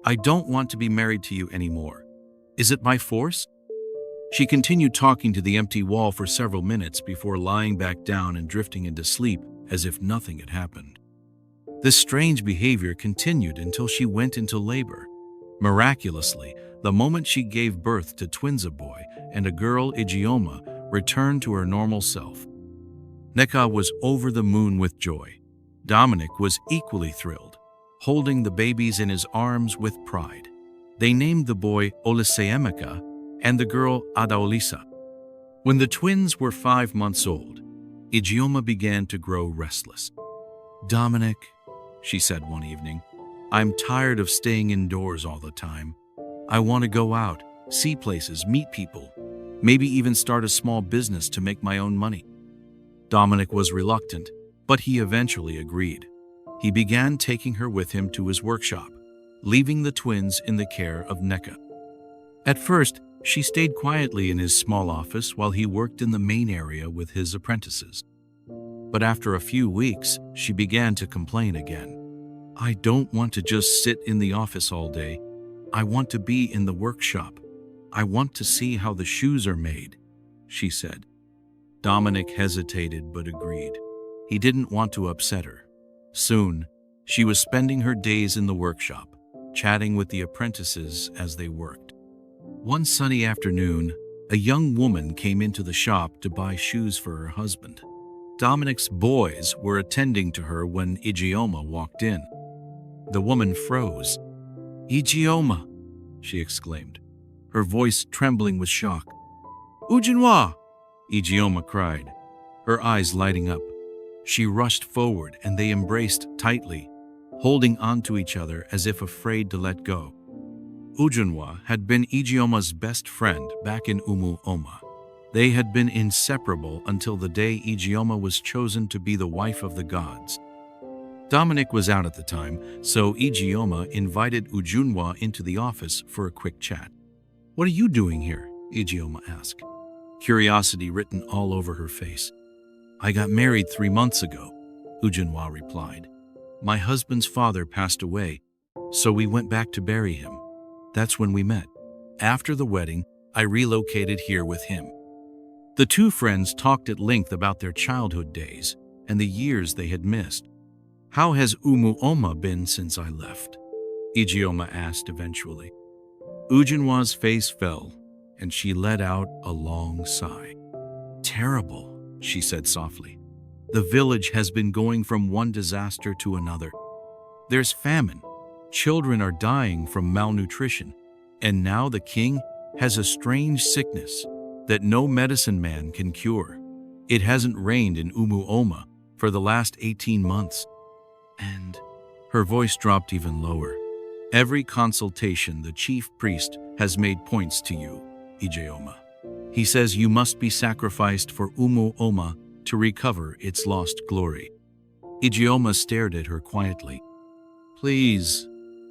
"I don't want to be married to you anymore. Is it by force?" She continued talking to the empty wall for several minutes before lying back down and drifting into sleep as if nothing had happened. This strange behavior continued until she went into labor. Miraculously, the moment she gave birth to twins, a boy and a girl, Umuoma, returned to her normal self. Nneka was over the moon with joy. Dominic was equally thrilled, holding the babies in his arms with pride. They named the boy Oliseemeka and the girl Adaolisa. When the twins were 5 months old, Umuoma began to grow restless. "Dominic," she said one evening, "I'm tired of staying indoors all the time. I want to go out, see places, meet people, maybe even start a small business to make my own money." Dominic was reluctant, but he eventually agreed. He began taking her with him to his workshop, leaving the twins in the care of Nneka. At first, she stayed quietly in his small office while he worked in the main area with his apprentices. But after a few weeks, she began to complain again. "I don't want to just sit in the office all day. I want to be in the workshop. I want to see how the shoes are made," she said. Dominic hesitated but agreed. He didn't want to upset her. Soon, she was spending her days in the workshop, chatting with the apprentices as they worked. One sunny afternoon, a young woman came into the shop to buy shoes for her husband. Dominic's boys were attending to her when Umuoma walked in. The woman froze. "Umuoma," she exclaimed, her voice trembling with shock. "Ujunwa!" Umuoma cried, her eyes lighting up. She rushed forward and they embraced tightly, holding on to each other as if afraid to let go. Ujunwa had been Umuoma's best friend back in Umuoma. They had been inseparable until the day Umuoma was chosen to be the wife of the gods. Dominic was out at the time, so Umuoma invited Ujunwa into the office for a quick chat. "What are you doing here?" Umuoma asked, curiosity written all over her face. "I got married 3 months ago," Ujunwa replied. "My husband's father passed away, so we went back to bury him. That's when we met. After the wedding, I relocated here with him." The two friends talked at length about their childhood days and the years they had missed. "How has Umuoma been since I left?" Umuoma asked eventually. Ujunwa's face fell, and she let out a long sigh. "Terrible," she said softly. "The village has been going from one disaster to another. There's famine, children are dying from malnutrition, and now the king has a strange sickness that no medicine man can cure. It hasn't rained in Umuoma for the last 18 months. And," her voice dropped even lower, "every consultation the chief priest has made points to you, Umuoma. He says you must be sacrificed for Umuoma to recover its lost glory." Umuoma stared at her quietly. "Please,"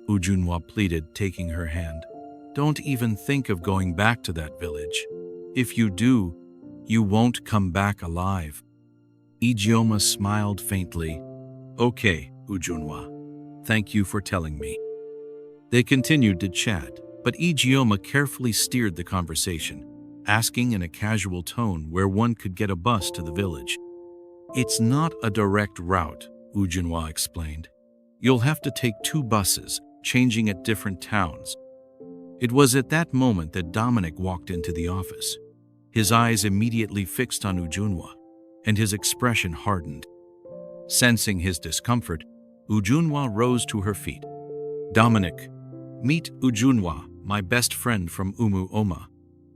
Ujunwa pleaded, taking her hand. "Don't even think of going back to that village. If you do, you won't come back alive." Umuoma smiled faintly. "Okay, Ujunwa. Thank you for telling me." They continued to chat, but Umuoma carefully steered the conversation, asking in a casual tone where one could get a bus to the village. "It's not a direct route," Ujunwa explained. "You'll have to take 2 buses, changing at different towns." It was at that moment that Dominic walked into the office. His eyes immediately fixed on Ujunwa, and his expression hardened. Sensing his discomfort, Ujunwa rose to her feet. "Dominic, meet Ujunwa, my best friend from Umuoma,"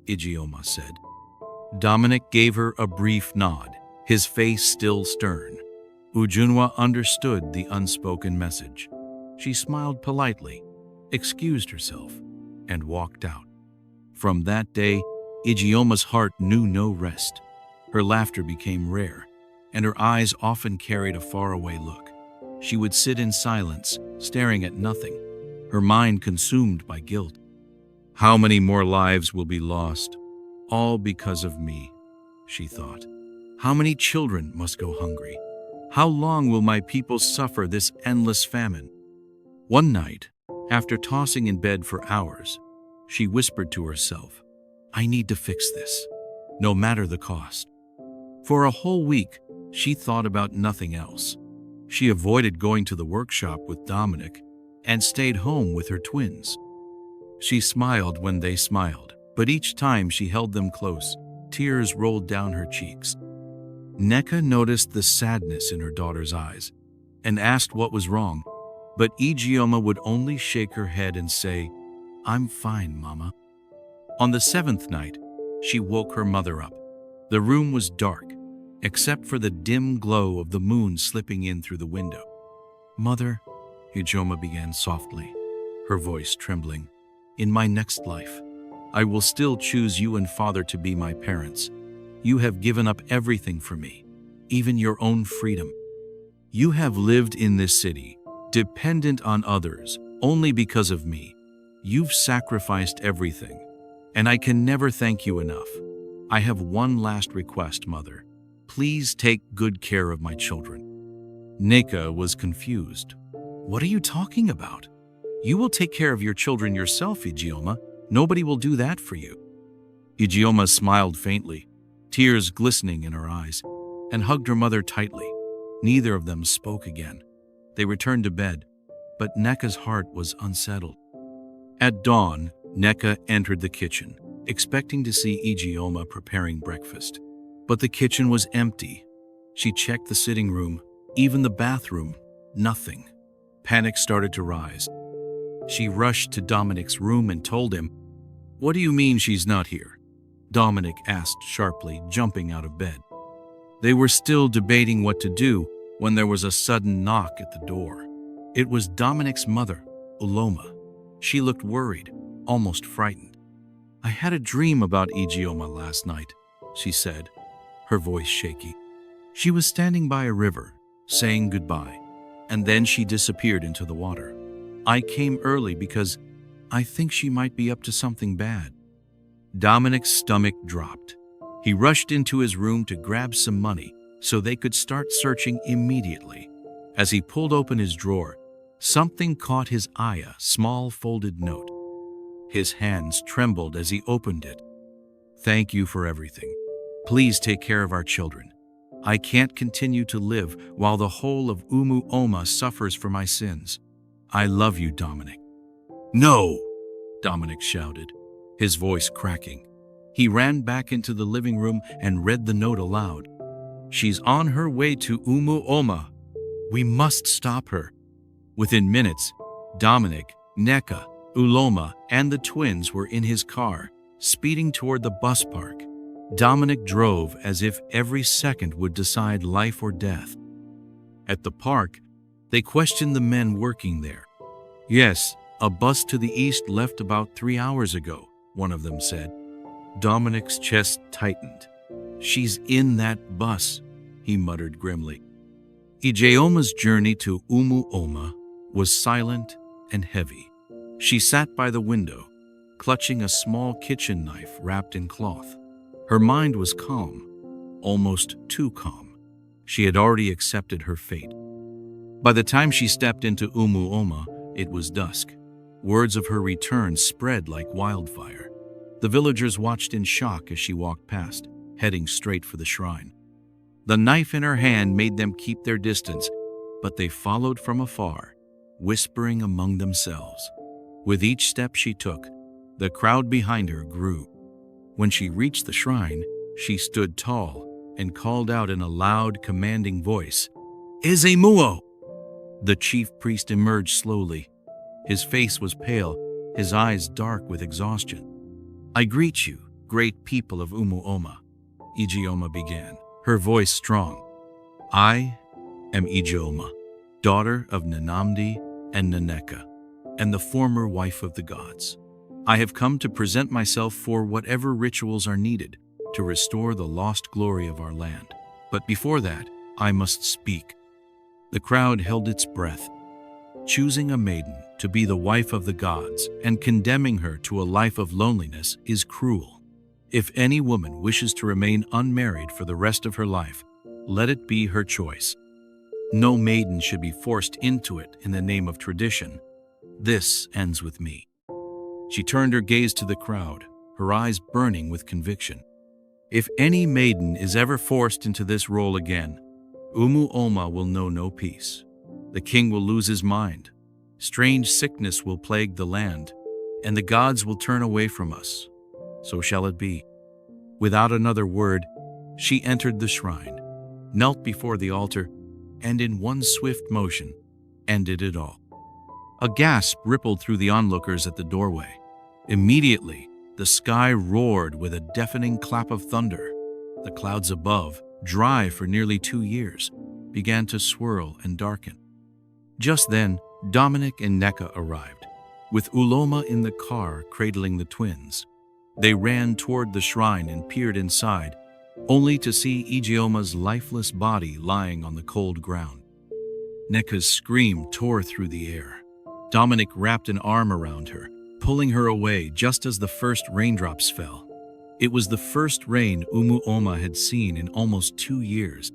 Umuoma said. Dominic gave her a brief nod, his face still stern. Ujunwa understood the unspoken message. She smiled politely, excused herself, and walked out. From that day, Umuoma's heart knew no rest. Her laughter became rare, and her eyes often carried a faraway look. She would sit in silence, staring at nothing, her mind consumed by guilt. How many more lives will be lost? All because of me, she thought. How many children must go hungry? How long will my people suffer this endless famine? One night, after tossing in bed for hours, she whispered to herself, I need to fix this, no matter the cost. For a whole week, she thought about nothing else. She avoided going to the workshop with Dominic and stayed home with her twins. She smiled when they smiled, but each time she held them close, tears rolled down her cheeks. Neka noticed the sadness in her daughter's eyes and asked what was wrong, but Ijeoma would only shake her head and say, I'm fine, Mama. On the 7th night, she woke her mother up. The room was dark, except for the dim glow of the moon slipping in through the window. Mother, Ijeoma began softly, her voice trembling, in my next life, I will still choose you and Father to be my parents. You have given up everything for me, even your own freedom. You have lived in this city, dependent on others, only because of me. You've sacrificed everything, and I can never thank you enough. I have one last request, Mother. Please take good care of my children. Neka was confused. What are you talking about? You will take care of your children yourself, Ijeoma. Nobody will do that for you. Ijeoma smiled faintly, tears glistening in her eyes, and hugged her mother tightly. Neither of them spoke again. They returned to bed, but Neka's heart was unsettled. At dawn, Neka entered the kitchen, expecting to see Ijeoma preparing breakfast. But the kitchen was empty. She checked the sitting room, even the bathroom, nothing. Panic started to rise. She rushed to Dominic's room and told him, What do you mean she's not here? Dominic asked sharply, jumping out of bed. They were still debating what to do when there was a sudden knock at the door. It was Dominic's mother, Umuoma. She looked worried, almost frightened. I had a dream about Ijeoma last night, she said, her voice shaky. She was standing by a river, saying goodbye, and then she disappeared into the water. I came early because I think she might be up to something bad. Dominic's stomach dropped. He rushed into his room to grab some money so they could start searching immediately. As he pulled open his drawer, something caught his eye, a small folded note. His hands trembled as he opened it. Thank you for everything. Please take care of our children. I can't continue to live while the whole of Umuoma suffers for my sins. I love you, Dominic. No, Dominic shouted, his voice cracking. He ran back into the living room and read the note aloud. She's on her way to Umuoma. We must stop her. Within minutes, Dominic, Neka, Umuoma, and the twins were in his car, speeding toward the bus park. Dominic drove as if every second would decide life or death. At the park, they questioned the men working there. Yes, a bus to the east left about 3 hours ago, one of them said. Dominic's chest tightened. She's in that bus, he muttered grimly. Ijeoma's journey to Umuoma was silent and heavy. She sat by the window, clutching a small kitchen knife wrapped in cloth. Her mind was calm, almost too calm. She had already accepted her fate. By the time she stepped into Umuoma, it was dusk. Words of her return spread like wildfire. The villagers watched in shock as she walked past, heading straight for the shrine. The knife in her hand made them keep their distance, but they followed from afar, whispering among themselves. With each step she took, the crowd behind her grew. When she reached the shrine, she stood tall and called out in a loud, commanding voice, Izemuo! The chief priest emerged slowly. His face was pale, his eyes dark with exhaustion. I greet you, great people of Umuoma, Ijeoma began, her voice strong. I am Ijeoma, daughter of Nnamdi and Nneka, and the former wife of the gods. I have come to present myself for whatever rituals are needed to restore the lost glory of our land. But before that, I must speak." The crowd held its breath. Choosing a maiden to be the wife of the gods and condemning her to a life of loneliness is cruel. If any woman wishes to remain unmarried for the rest of her life, let it be her choice. No maiden should be forced into it in the name of tradition. This ends with me." She turned her gaze to the crowd, her eyes burning with conviction. "If any maiden is ever forced into this role again, Umuoma will know no peace. The king will lose his mind. Strange sickness will plague the land, and the gods will turn away from us. So shall it be." Without another word, she entered the shrine, knelt before the altar, and in one swift motion, ended it all. A gasp rippled through the onlookers at the doorway. Immediately, the sky roared with a deafening clap of thunder. The clouds above, dry for nearly 2 years, began to swirl and darken. Just then, Dominic and Neka arrived, with Umuoma in the car cradling the twins. They ran toward the shrine and peered inside, only to see Ijioma's lifeless body lying on the cold ground. Neka's scream tore through the air. Dominic wrapped an arm around her, pulling her away just as the first raindrops fell. It was the first rain Umuoma had seen in almost 2 years.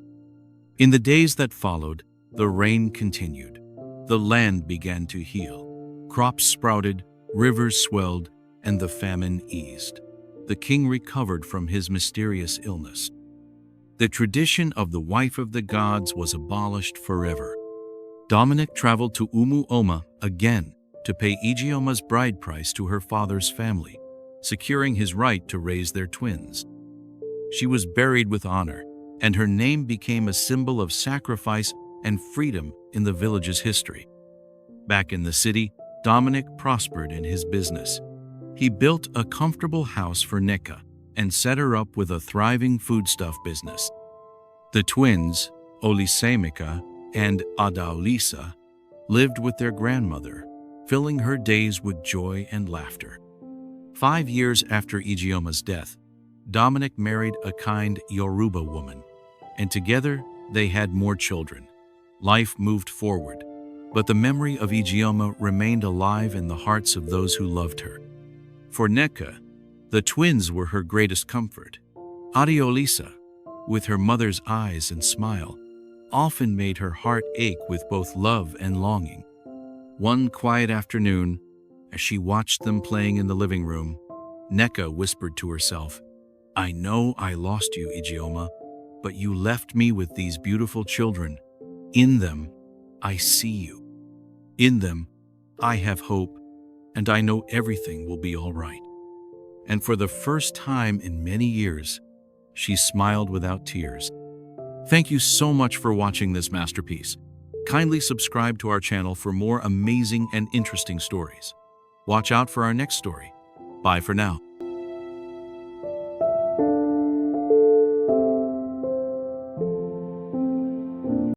In the days that followed, the rain continued. The land began to heal. Crops sprouted, rivers swelled, and the famine eased. The king recovered from his mysterious illness. The tradition of the wife of the gods was abolished forever. Dominic traveled to Umuoma again to pay Ijioma's bride price to her father's family, securing his right to raise their twins. She was buried with honor, and her name became a symbol of sacrifice and freedom in the village's history. Back in the city, Dominic prospered in his business. He built a comfortable house for Neka and set her up with a thriving foodstuff business. The twins, Olisemika and Adaulisa, lived with their grandmother, filling her days with joy and laughter. 5 years after Ijioma's death, Dominic married a kind Yoruba woman, and together they had more children. Life moved forward, but the memory of Ijeoma remained alive in the hearts of those who loved her. For Neka, the twins were her greatest comfort. Adeolisa, with her mother's eyes and smile, often made her heart ache with both love and longing. One quiet afternoon, as she watched them playing in the living room, Neka whispered to herself, "I know I lost you, Ijeoma, but you left me with these beautiful children. In them, I see you. In them, I have hope, and I know everything will be all right." And for the first time in many years, she smiled without tears. Thank you so much for watching this masterpiece. Kindly subscribe to our channel for more amazing and interesting stories. Watch out for our next story. Bye for now.